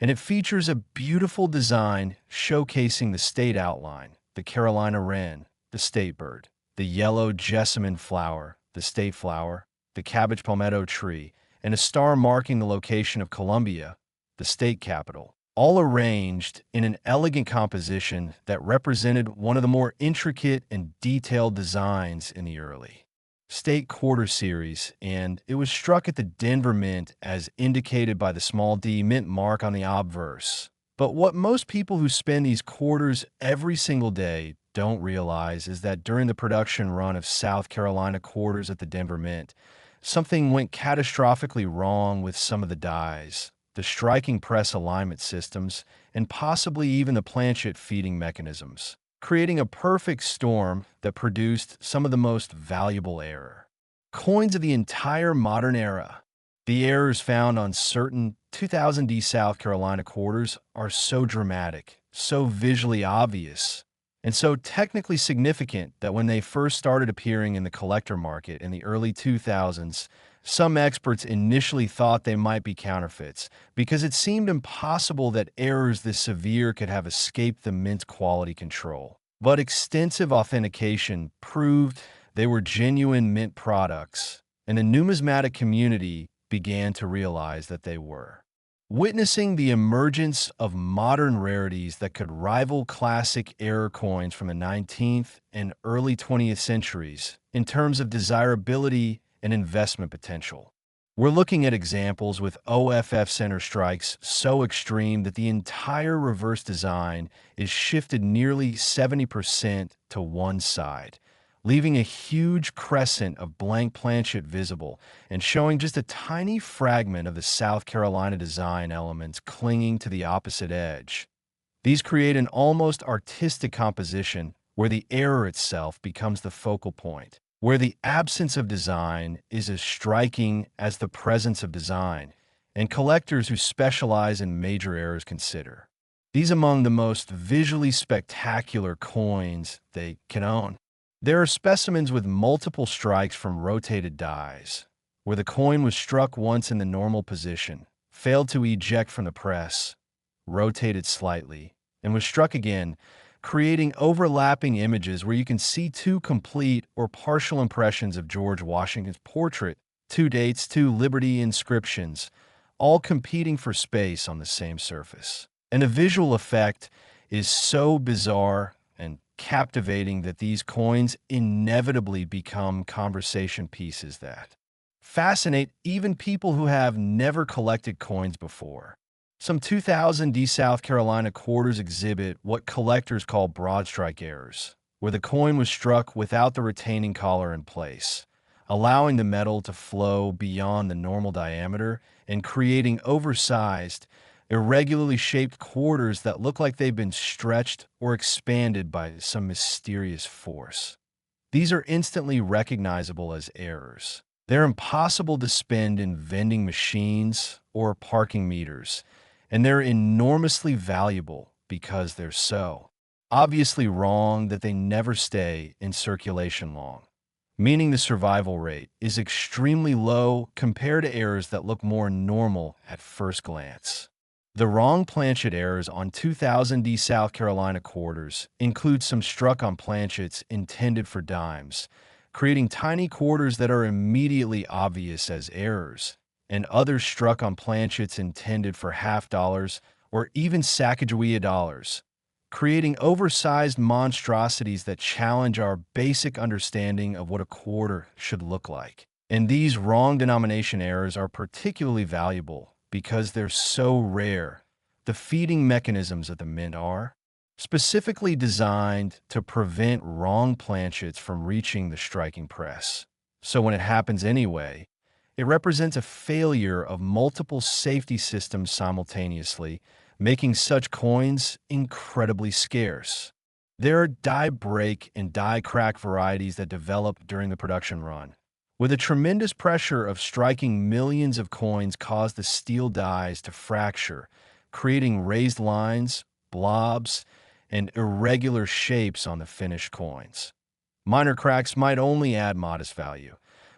and it features a beautiful design showcasing the state outline, the Carolina wren, the state bird, the yellow jessamine flower, the state flower, the cabbage palmetto tree, and a star marking the location of Columbia, the state capital, all arranged in an elegant composition that represented one of the more intricate and detailed designs in the early State Quarter series, and it was struck at the Denver Mint as indicated by the small d mint mark on the obverse. But what most people who spend these quarters every single day don't realize is that during the production run of South Carolina quarters at the Denver Mint, something went catastrophically wrong with some of the dies, the striking press alignment systems, and possibly even the planchet feeding mechanisms, creating a perfect storm that produced some of the most valuable error coins of the entire modern era. The errors found on certain 2000D South Carolina quarters are so dramatic, so visually obvious, and so technically significant that when they first started appearing in the collector market in the early 2000s, some experts initially thought they might be counterfeits because it seemed impossible that errors this severe could have escaped the mint's quality control. But extensive authentication proved they were genuine mint products, and the numismatic community began to realize that they were. Witnessing the emergence of modern rarities that could rival classic error coins from the 19th and early 20th centuries in terms of desirability and investment potential. We're looking at examples with OFF center strikes so extreme that the entire reverse design is shifted nearly 70% to one side, leaving a huge crescent of blank planchet visible and showing just a tiny fragment of the South Carolina design elements clinging to the opposite edge. These create an almost artistic composition where the error itself becomes the focal point, where the absence of design is as striking as the presence of design, and collectors who specialize in major errors consider these among the most visually spectacular coins they can own. There are specimens with multiple strikes from rotated dies, where the coin was struck once in the normal position, failed to eject from the press, rotated slightly, and was struck again, creating overlapping images where you can see two complete or partial impressions of George Washington's portrait, two dates, two Liberty inscriptions, all competing for space on the same surface. And the visual effect is so bizarre and captivating that these coins inevitably become conversation pieces that fascinate even people who have never collected coins before. Some 2000D South Carolina quarters exhibit what collectors call broad strike errors, where the coin was struck without the retaining collar in place, allowing the metal to flow beyond the normal diameter and creating oversized, irregularly shaped quarters that look like they've been stretched or expanded by some mysterious force. These are instantly recognizable as errors. They're impossible to spend in vending machines or parking meters, and they're enormously valuable because they're so obviously wrong that they never stay in circulation long, meaning the survival rate is extremely low compared to errors that look more normal at first glance. The wrong planchet errors on 2000D South Carolina quarters include some struck on planchets intended for dimes, creating tiny quarters that are immediately obvious as errors, and others struck on planchets intended for half dollars or even Sacagawea dollars, creating oversized monstrosities that challenge our basic understanding of what a quarter should look like. And these wrong denomination errors are particularly valuable because they're so rare. The feeding mechanisms of the mint are specifically designed to prevent wrong planchets from reaching the striking press. So when it happens anyway, it represents a failure of multiple safety systems simultaneously, making such coins incredibly scarce. There are die break and die crack varieties that develop during the production run, with a tremendous pressure of striking millions of coins cause the steel dies to fracture, creating raised lines, blobs, and irregular shapes on the finished coins. Minor cracks might only add modest value,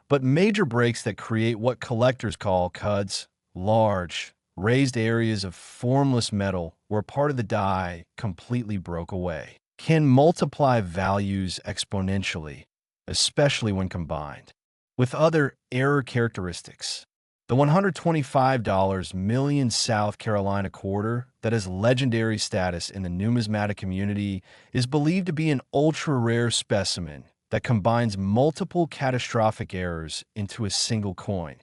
but major breaks that create what collectors call cuds, large, raised areas of formless metal where part of the die completely broke away, can multiply values exponentially, especially when combined with other error characteristics. The $125 million South Carolina quarter that has legendary status in the numismatic community is believed to be an ultra-rare specimen that combines multiple catastrophic errors into a single coin.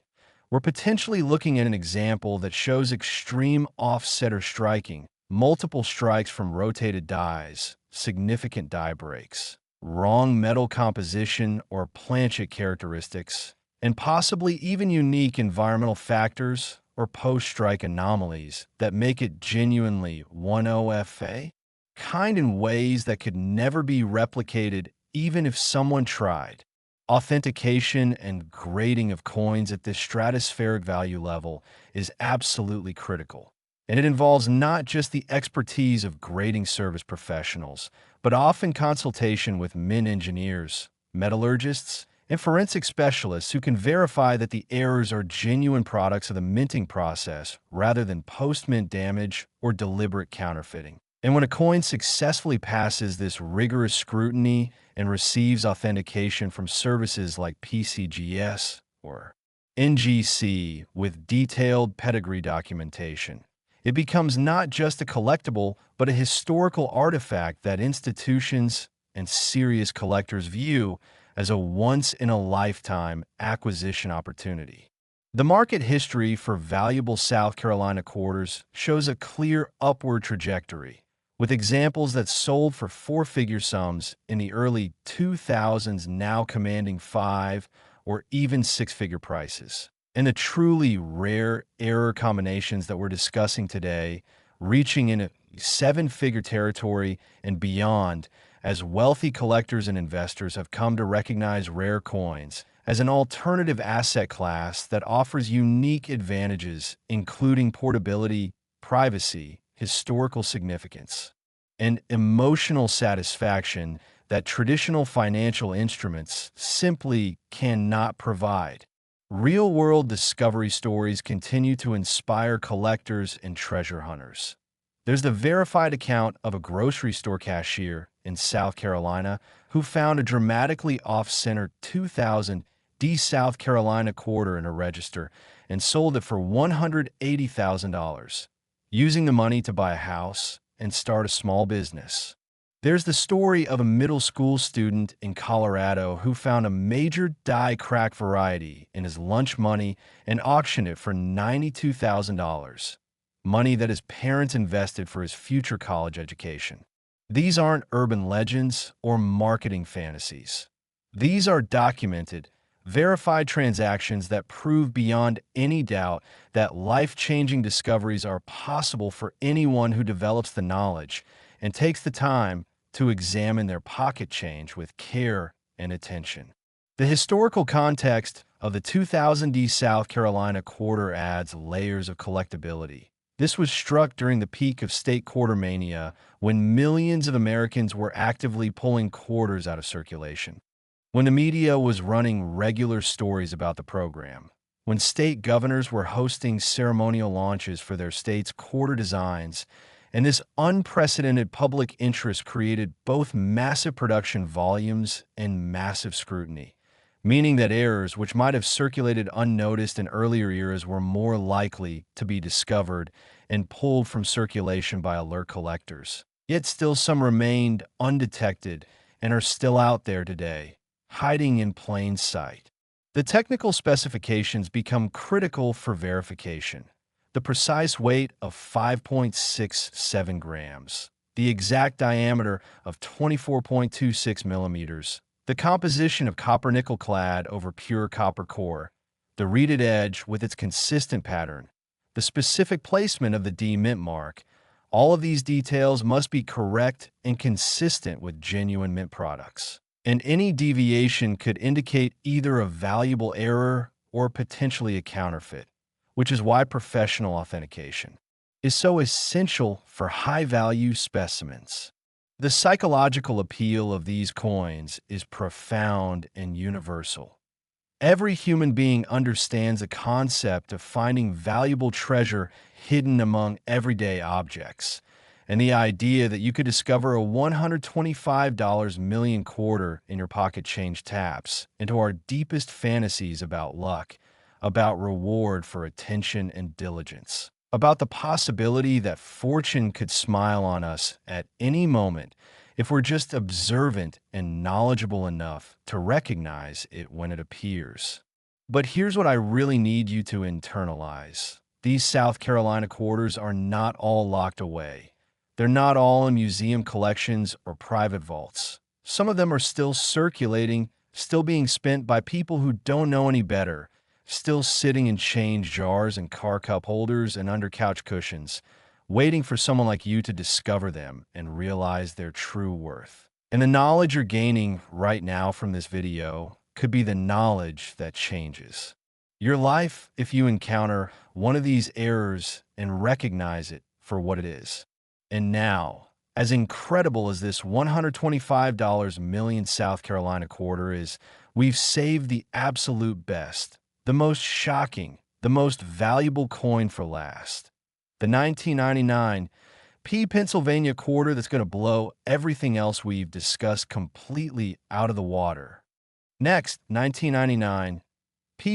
We're potentially looking at an example that shows extreme offsetter striking, multiple strikes from rotated dies, significant die breaks, wrong metal composition or planchet characteristics, and possibly even unique environmental factors or post-strike anomalies that make it genuinely 1OFA, kind in ways that could never be replicated even if someone tried. Authentication and grading of coins at this stratospheric value level is absolutely critical, and it involves not just the expertise of grading service professionals, but often consultation with mint engineers, metallurgists, and forensic specialists who can verify that the errors are genuine products of the minting process rather than post-mint damage or deliberate counterfeiting. And when a coin successfully passes this rigorous scrutiny and receives authentication from services like PCGS or NGC with detailed pedigree documentation, it becomes not just a collectible, but a historical artifact that institutions and serious collectors view as a once-in-a-lifetime acquisition opportunity. The market history for valuable South Carolina quarters shows a clear upward trajectory, with examples that sold for four-figure sums in the early 2000s now commanding five or even six-figure prices. And the truly rare error combinations that we're discussing today, reaching in a seven-figure territory and beyond, as wealthy collectors and investors have come to recognize rare coins as an alternative asset class that offers unique advantages, including portability, privacy, historical significance, and emotional satisfaction that traditional financial instruments simply cannot provide. Real-world discovery stories continue to inspire collectors and treasure hunters. There's the verified account of a grocery store cashier in South Carolina who found a dramatically off-center 2000 D South Carolina quarter in a register and sold it for $180,000, using the money to buy a house and start a small business. There's the story of a middle school student in Colorado who found a major die crack variety in his lunch money and auctioned it for $92,000, money that his parents invested for his future college education. These aren't urban legends or marketing fantasies. These are documented, verified transactions that prove beyond any doubt that life-changing discoveries are possible for anyone who develops the knowledge and takes the time to examine their pocket change with care and attention. The historical context of the 2000 D South Carolina quarter adds layers of collectability. This was struck during the peak of state quarter mania when millions of Americans were actively pulling quarters out of circulation, when the media was running regular stories about the program, when state governors were hosting ceremonial launches for their state's quarter designs, and this unprecedented public interest created both massive production volumes and massive scrutiny, meaning that errors which might have circulated unnoticed in earlier eras were more likely to be discovered and pulled from circulation by alert collectors. Yet still some remained undetected and are still out there today, hiding in plain sight. The technical specifications become critical for verification. The precise weight of 5.67 grams, the exact diameter of 24.26 millimeters, the composition of copper-nickel clad over pure copper core, the reeded edge with its consistent pattern, the specific placement of the D mint mark. All of these details must be correct and consistent with genuine mint products. And any deviation could indicate either a valuable error or potentially a counterfeit, which is why professional authentication is so essential for high-value specimens. The psychological appeal of these coins is profound and universal. Every human being understands the concept of finding valuable treasure hidden among everyday objects, and the idea that you could discover a $125 million quarter in your pocket change taps into our deepest fantasies about luck, about reward for attention and diligence, about the possibility that fortune could smile on us at any moment if we're just observant and knowledgeable enough to recognize it when it appears. But here's what I really need you to internalize. These South Carolina quarters are not all locked away. They're not all in museum collections or private vaults. Some of them are still circulating, still being spent by people who don't know any better, still sitting in change jars and car cup holders and under couch cushions, waiting for someone like you to discover them and realize their true worth. And the knowledge you're gaining right now from this video could be the knowledge that changes your life if you encounter one of these errors and recognize it for what it is. And now, as incredible as this $125 million South Carolina quarter is, we've saved the absolute best, the most shocking, the most valuable coin for last. The 1999 Pennsylvania quarter that's going to blow everything else we've discussed completely out of the water. Next, 1999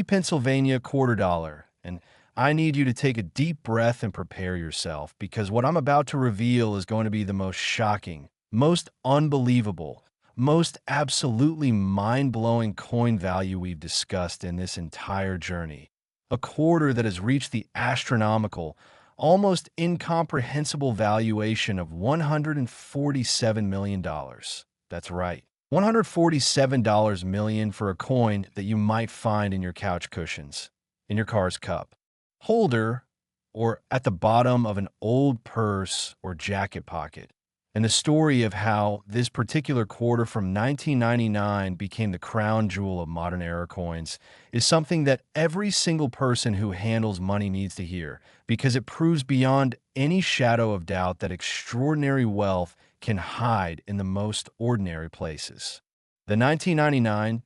Pennsylvania quarter dollar. And I need you to take a deep breath and prepare yourself, because what I'm about to reveal is going to be the most shocking, most unbelievable, most absolutely mind-blowing coin value we've discussed in this entire journey. A quarter that has reached the astronomical, almost incomprehensible valuation of $147 million. That's right, $147 million for a coin that you might find in your couch cushions, in your car's cup holder, or at the bottom of an old purse or jacket pocket. And the story of how this particular quarter from 1999 became the crown jewel of modern era coins is something that every single person who handles money needs to hear, because it proves beyond any shadow of doubt that extraordinary wealth can hide in the most ordinary places. The 1999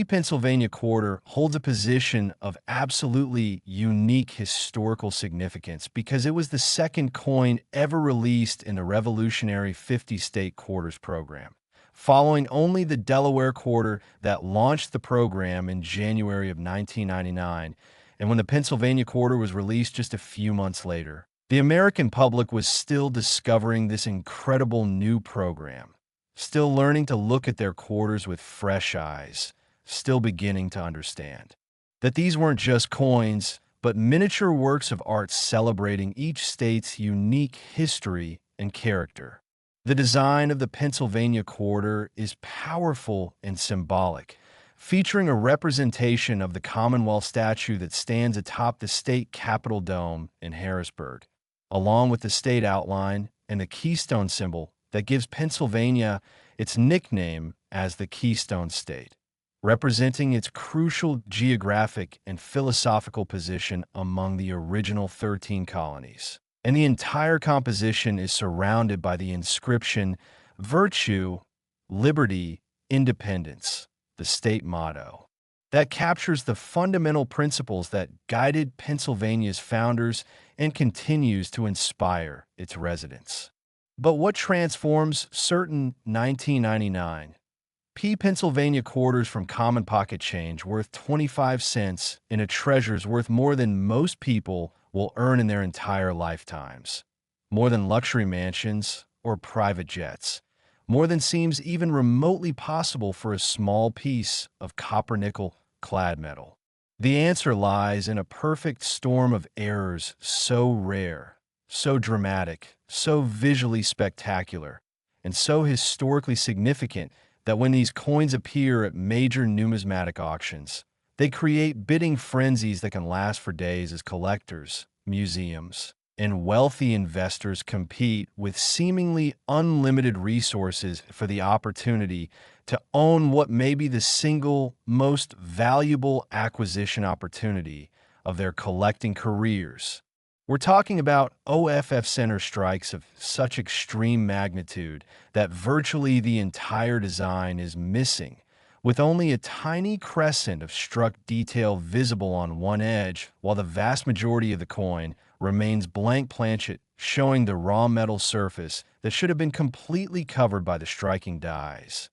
Pennsylvania quarter holds a position of absolutely unique historical significance because it was the second coin ever released in the revolutionary 50-state quarters program, following only the Delaware quarter that launched the program in January of 1999, and when the Pennsylvania quarter was released just a few months later. The American public was still discovering this incredible new program, still learning to look at their quarters with fresh eyes, still beginning to understand that these weren't just coins, but miniature works of art celebrating each state's unique history and character. The design of the Pennsylvania quarter is powerful and symbolic, featuring a representation of the Commonwealth statue that stands atop the state Capitol Dome in Harrisburg, along with the state outline and the keystone symbol that gives Pennsylvania its nickname as the Keystone State, representing its crucial geographic and philosophical position among the original 13 colonies. And the entire composition is surrounded by the inscription, "Virtue, Liberty, Independence," the state motto, that captures the fundamental principles that guided Pennsylvania's founders and continues to inspire its residents. But what transforms certain 1999 Pennsylvania quarters from common pocket change worth 25 cents into treasures worth more than most people will earn in their entire lifetimes, more than luxury mansions or private jets, more than seems even remotely possible for a small piece of copper-nickel clad metal. The answer lies in a perfect storm of errors so rare, so dramatic, so visually spectacular, and so historically significant that when these coins appear at major numismatic auctions, they create bidding frenzies that can last for days as collectors, museums, and wealthy investors compete with seemingly unlimited resources for the opportunity to own what may be the single most valuable acquisition opportunity of their collecting careers. We're talking about OFF center strikes of such extreme magnitude that virtually the entire design is missing, with only a tiny crescent of struck detail visible on one edge, while the vast majority of the coin remains blank planchet, showing the raw metal surface that should have been completely covered by the striking dies.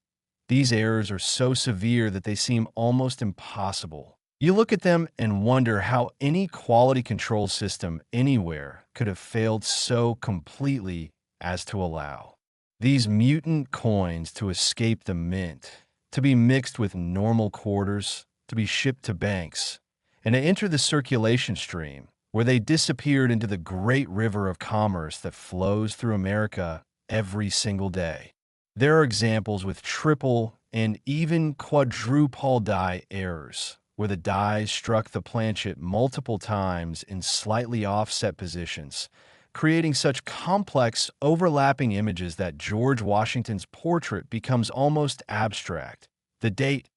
These errors are so severe that they seem almost impossible. You look at them and wonder how any quality control system anywhere could have failed so completely as to allow these mutant coins to escape the mint, to be mixed with normal quarters, to be shipped to banks, and to enter the circulation stream, where they disappeared into the great river of commerce that flows through America every single day. There are examples with triple and even quadruple die errors, where the dies struck the planchet multiple times in slightly offset positions, creating such complex, overlapping images that George Washington's portrait becomes almost abstract. The date,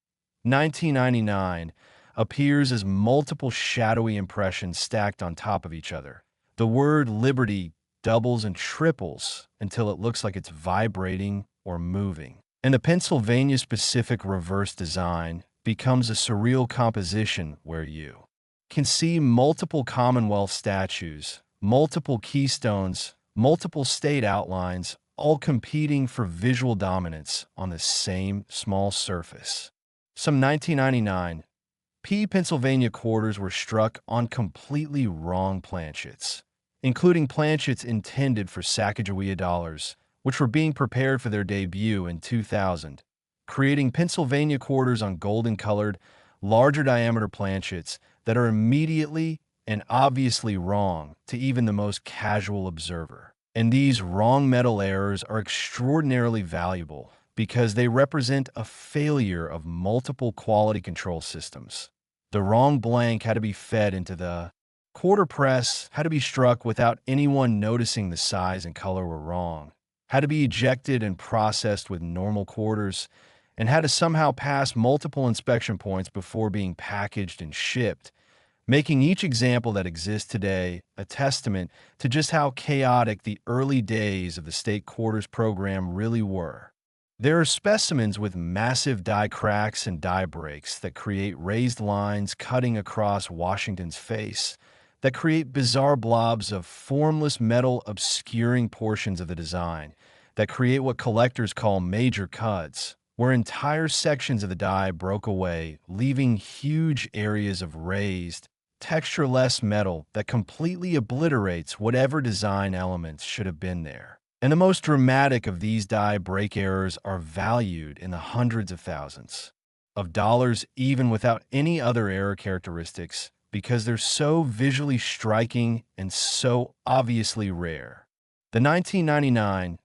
1999, appears as multiple shadowy impressions stacked on top of each other. The word liberty doubles and triples until it looks like it's vibrating or moving. And the Pennsylvania-specific reverse design becomes a surreal composition where you can see multiple Commonwealth statues, multiple keystones, multiple state outlines, all competing for visual dominance on the same small surface. Some 1999 Pennsylvania quarters were struck on completely wrong planchets, including planchets intended for Sacagawea dollars, which were being prepared for their debut in 2000, creating Pennsylvania quarters on golden-colored, larger diameter planchets that are immediately and obviously wrong to even the most casual observer. And these wrong metal errors are extraordinarily valuable because they represent a failure of multiple quality control systems. The wrong blank had to be fed into the quarter press, had to be struck without anyone noticing the size and color were wrong, had to be ejected and processed with normal quarters, and had to somehow pass multiple inspection points before being packaged and shipped, making each example that exists today a testament to just how chaotic the early days of the state quarters program really were. There are specimens with massive die cracks and die breaks that create raised lines cutting across Washington's face, that create bizarre blobs of formless metal obscuring portions of the design, that create what collectors call major cuts, where entire sections of the die broke away, leaving huge areas of raised, textureless metal that completely obliterates whatever design elements should have been there. And the most dramatic of these die break errors are valued in the hundreds of thousands of dollars even without any other error characteristics because they're so visually striking and so obviously rare. The 1999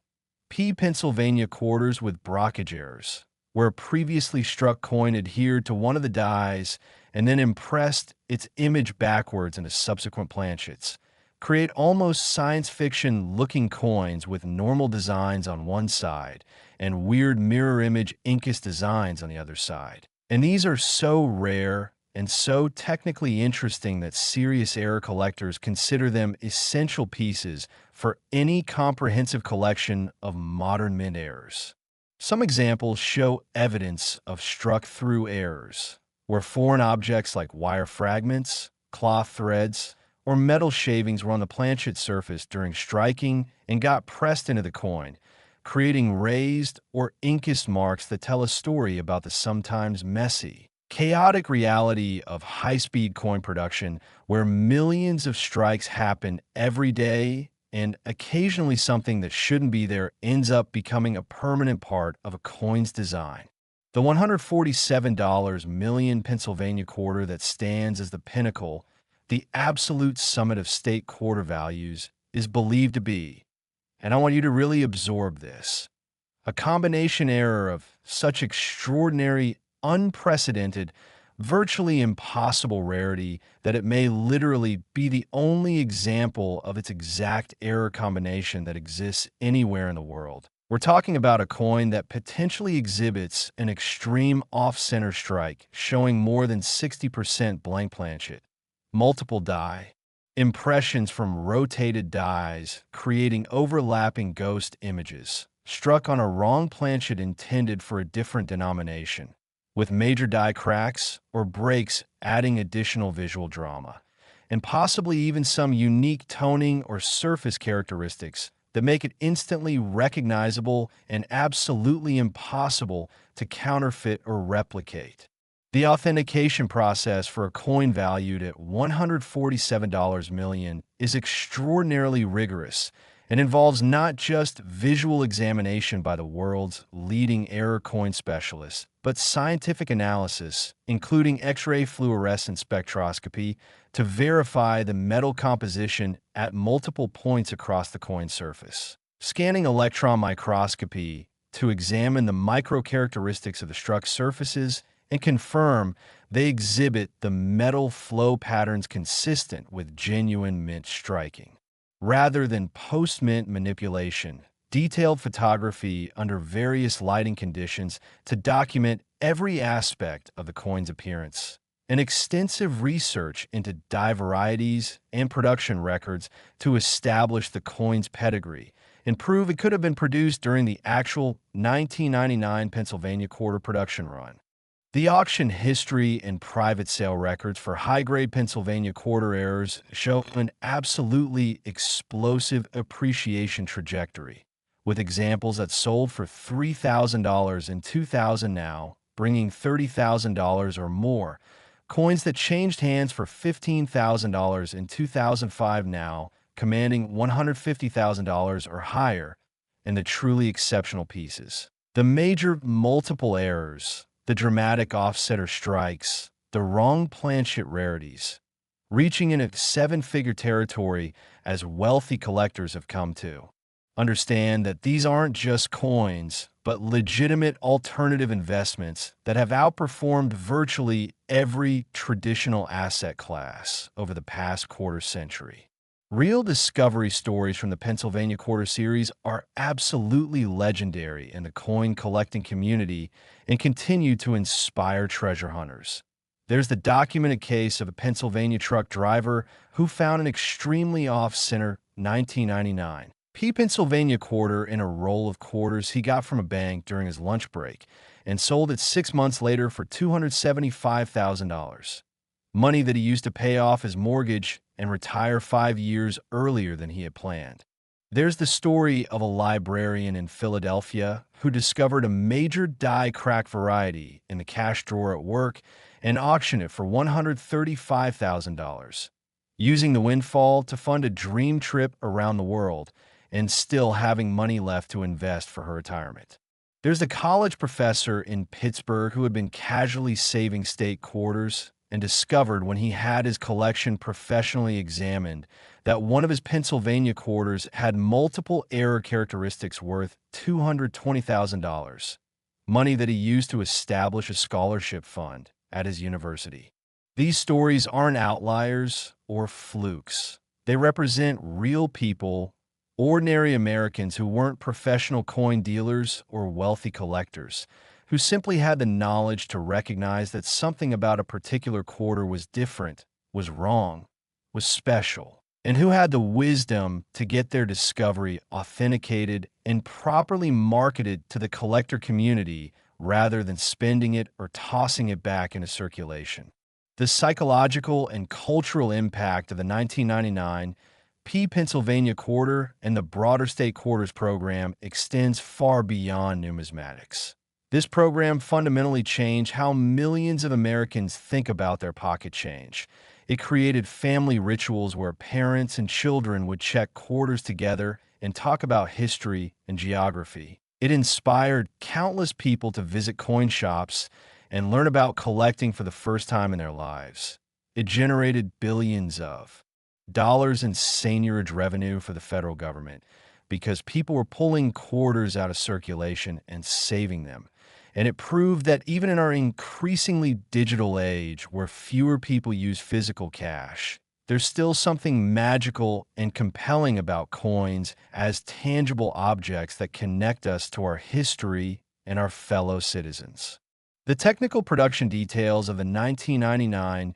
Pennsylvania quarters with brockage errors, where a previously struck coin adhered to one of the dies and then impressed its image backwards into subsequent planchets, create almost science fiction-looking coins with normal designs on one side and weird mirror image Incas designs on the other side. And these are so rare and so technically interesting that serious error collectors consider them essential pieces for any comprehensive collection of modern mint errors. Some examples show evidence of struck-through errors, where foreign objects like wire fragments, cloth threads, or metal shavings were on the planchet surface during striking and got pressed into the coin, creating raised or inked marks that tell a story about the sometimes messy, chaotic reality of high-speed coin production where millions of strikes happen every day, and occasionally something that shouldn't be there ends up becoming a permanent part of a coin's design. The $147 million Pennsylvania quarter that stands as the pinnacle, the absolute summit of state quarter values, is believed to be, and I want you to really absorb this, a combination error of such extraordinary, unprecedented, virtually impossible rarity that it may literally be the only example of its exact error combination that exists anywhere in the world. We're talking about a coin that potentially exhibits an extreme off-center strike showing more than 60% blank planchet, multiple die, impressions from rotated dies creating overlapping ghost images, struck on a wrong planchet intended for a different denomination, with major die cracks or breaks adding additional visual drama, and possibly even some unique toning or surface characteristics that make it instantly recognizable and absolutely impossible to counterfeit or replicate. The authentication process for a coin valued at $147 million is extraordinarily rigorous and involves not just visual examination by the world's leading error coin specialists, but scientific analysis, including X-ray fluorescence spectroscopy, to verify the metal composition at multiple points across the coin surface. Scanning electron microscopy to examine the microcharacteristics of the struck surfaces and confirm they exhibit the metal flow patterns consistent with genuine mint striking. Rather than post-mint manipulation, detailed photography under various lighting conditions to document every aspect of the coin's appearance, and extensive research into die varieties and production records to establish the coin's pedigree and prove it could have been produced during the actual 1999 Pennsylvania Quarter production run. The auction history and private sale records for high-grade Pennsylvania Quarter errors show an absolutely explosive appreciation trajectory, with examples that sold for $3,000 in 2000 now, bringing $30,000 or more, coins that changed hands for $15,000 in 2005 now, commanding $150,000 or higher, and the truly exceptional pieces. The major multiple errors, the dramatic offsetter strikes, the wrong planchet rarities, reaching into seven-figure territory as wealthy collectors have come to understand that these aren't just coins, but legitimate alternative investments that have outperformed virtually every traditional asset class over the past quarter century. Real discovery stories from the Pennsylvania Quarter series are absolutely legendary in the coin collecting community and continue to inspire treasure hunters. There's the documented case of a Pennsylvania truck driver who found an extremely off-center 1999 Pennsylvania Quarter in a roll of quarters he got from a bank during his lunch break and sold it 6 months later for $275,000. Money that he used to pay off his mortgage and retire 5 years earlier than he had planned. There's the story of a librarian in Philadelphia who discovered a major die crack variety in the cash drawer at work and auctioned it for $135,000, using the windfall to fund a dream trip around the world and still having money left to invest for her retirement. There's the college professor in Pittsburgh who had been casually saving state quarters and discovered when he had his collection professionally examined that one of his Pennsylvania quarters had multiple error characteristics worth $220,000, money that he used to establish a scholarship fund at his university. These stories aren't outliers or flukes. They represent real people, ordinary Americans who weren't professional coin dealers or wealthy collectors, who simply had the knowledge to recognize that something about a particular quarter was different, was wrong, was special, and who had the wisdom to get their discovery authenticated and properly marketed to the collector community rather than spending it or tossing it back into circulation. The psychological and cultural impact of the 1999 Pennsylvania Quarter and the broader state quarters program extends far beyond numismatics. This program fundamentally changed how millions of Americans think about their pocket change. It created family rituals where parents and children would check quarters together and talk about history and geography. It inspired countless people to visit coin shops and learn about collecting for the first time in their lives. It generated billions of dollars in seigniorage revenue for the federal government because people were pulling quarters out of circulation and saving them. And it proved that even in our increasingly digital age where fewer people use physical cash, there's still something magical and compelling about coins as tangible objects that connect us to our history and our fellow citizens. The technical production details of the 1999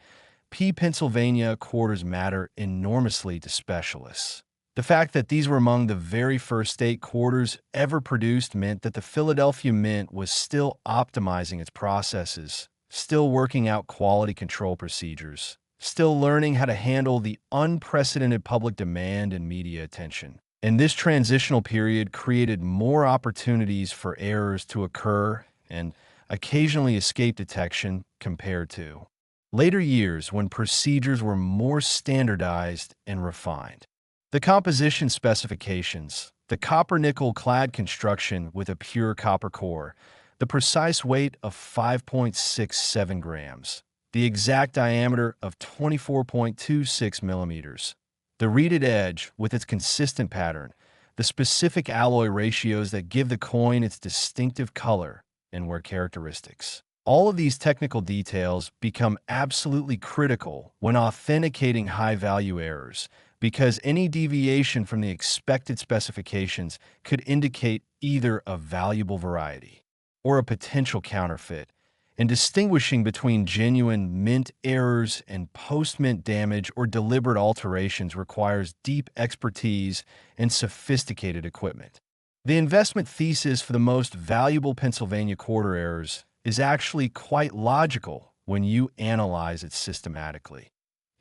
Pennsylvania quarters matter enormously to specialists. The fact that these were among the very first state quarters ever produced meant that the Philadelphia Mint was still optimizing its processes, still working out quality control procedures, still learning how to handle the unprecedented public demand and media attention. And this transitional period created more opportunities for errors to occur and occasionally escape detection compared to later years when procedures were more standardized and refined. The composition specifications, the copper-nickel clad construction with a pure copper core, the precise weight of 5.67 grams, the exact diameter of 24.26 millimeters, the reeded edge with its consistent pattern, the specific alloy ratios that give the coin its distinctive color and wear characteristics. All of these technical details become absolutely critical when authenticating high-value errors, because any deviation from the expected specifications could indicate either a valuable variety or a potential counterfeit, and distinguishing between genuine mint errors and post-mint damage or deliberate alterations requires deep expertise and sophisticated equipment. The investment thesis for the most valuable Pennsylvania quarter errors is actually quite logical when you analyze it systematically.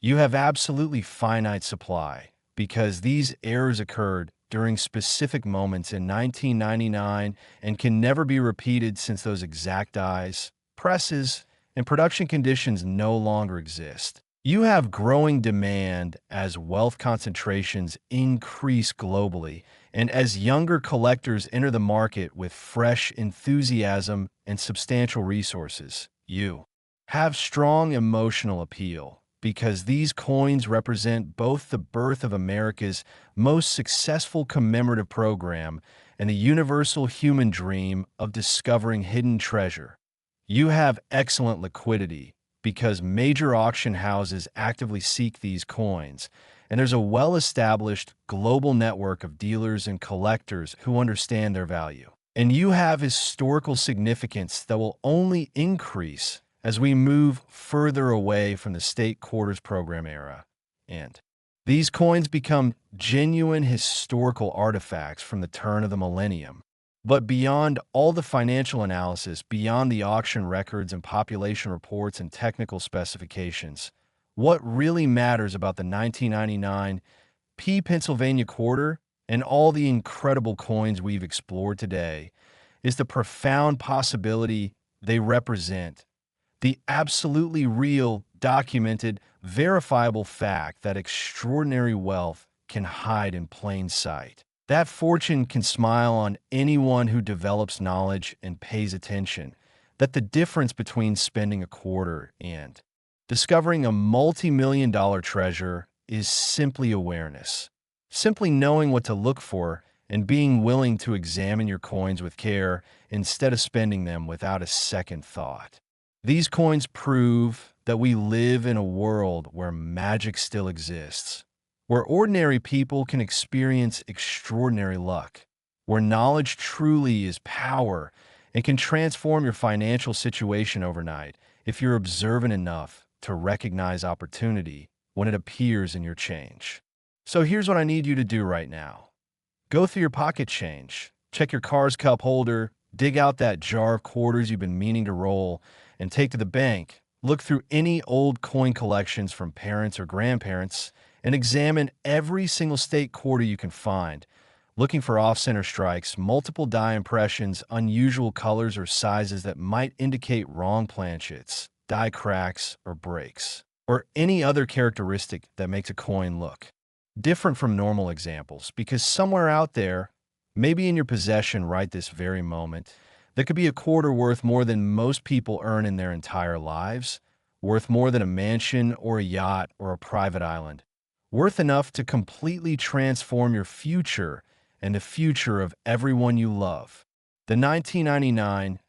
You have absolutely finite supply because these errors occurred during specific moments in 1999 and can never be repeated since those exact dies, presses, and production conditions no longer exist. You have growing demand as wealth concentrations increase globally and as younger collectors enter the market with fresh enthusiasm and substantial resources. You have strong emotional appeal because these coins represent both the birth of America's most successful commemorative program and the universal human dream of discovering hidden treasure. You have excellent liquidity because major auction houses actively seek these coins, and there's a well-established global network of dealers and collectors who understand their value. And you have historical significance that will only increase as we move further away from the state quarters program era. And these coins become genuine historical artifacts from the turn of the millennium. But beyond all the financial analysis, beyond the auction records and population reports and technical specifications, what really matters about the 1999 Pennsylvania Quarter and all the incredible coins we've explored today is the profound possibility they represent. The absolutely real, documented, verifiable fact that extraordinary wealth can hide in plain sight. That fortune can smile on anyone who develops knowledge and pays attention. That the difference between spending a quarter and discovering a multi-million-dollar treasure is simply awareness. Simply knowing what to look for and being willing to examine your coins with care instead of spending them without a second thought. These coins prove that we live in a world where magic still exists, where ordinary people can experience extraordinary luck, where knowledge truly is power and can transform your financial situation overnight if you're observant enough to recognize opportunity when it appears in your change. So here's what I need you to do right now. Go through your pocket change, check your car's cup holder, dig out that jar of quarters you've been meaning to roll, and take to the bank. Look through any old coin collections from parents or grandparents and examine every single state quarter you can find. looking for off-center strikes, multiple die impressions, unusual colors or sizes that might indicate wrong planchets, die cracks or breaks, or any other characteristic that makes a coin look different from normal examples, because somewhere out there, maybe in your possession right this very moment, there could be a quarter worth more than most people earn in their entire lives, worth more than a mansion or a yacht or a private island, worth enough to completely transform your future and the future of everyone you love. The 1999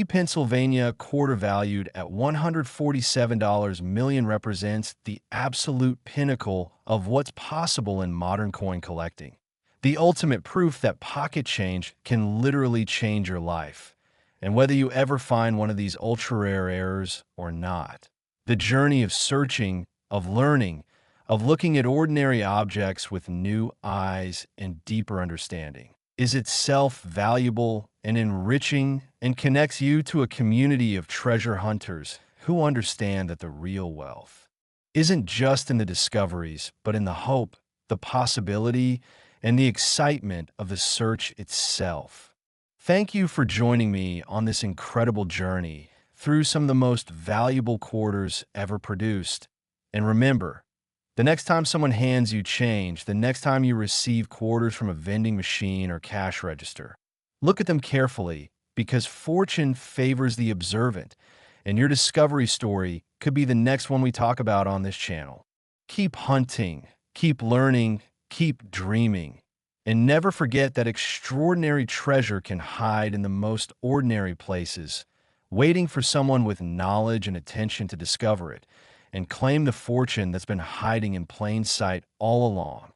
Pennsylvania quarter, valued at $147 million, represents the absolute pinnacle of what's possible in modern coin collecting. The ultimate proof that pocket change can literally change your life. And whether you ever find one of these ultra-rare errors or not, the journey of searching, of learning, of looking at ordinary objects with new eyes and deeper understanding is itself valuable and enriching, and connects you to a community of treasure hunters who understand that the real wealth isn't just in the discoveries, but in the hope, the possibility, and the excitement of the search itself. Thank you for joining me on this incredible journey through some of the most valuable quarters ever produced. And remember, the next time someone hands you change, the next time you receive quarters from a vending machine or cash register, look at them carefully, because fortune favors the observant, and your discovery story could be the next one we talk about on this channel. Keep hunting, keep learning, keep dreaming, and never forget that extraordinary treasure can hide in the most ordinary places, waiting for someone with knowledge and attention to discover it and claim the fortune that's been hiding in plain sight all along.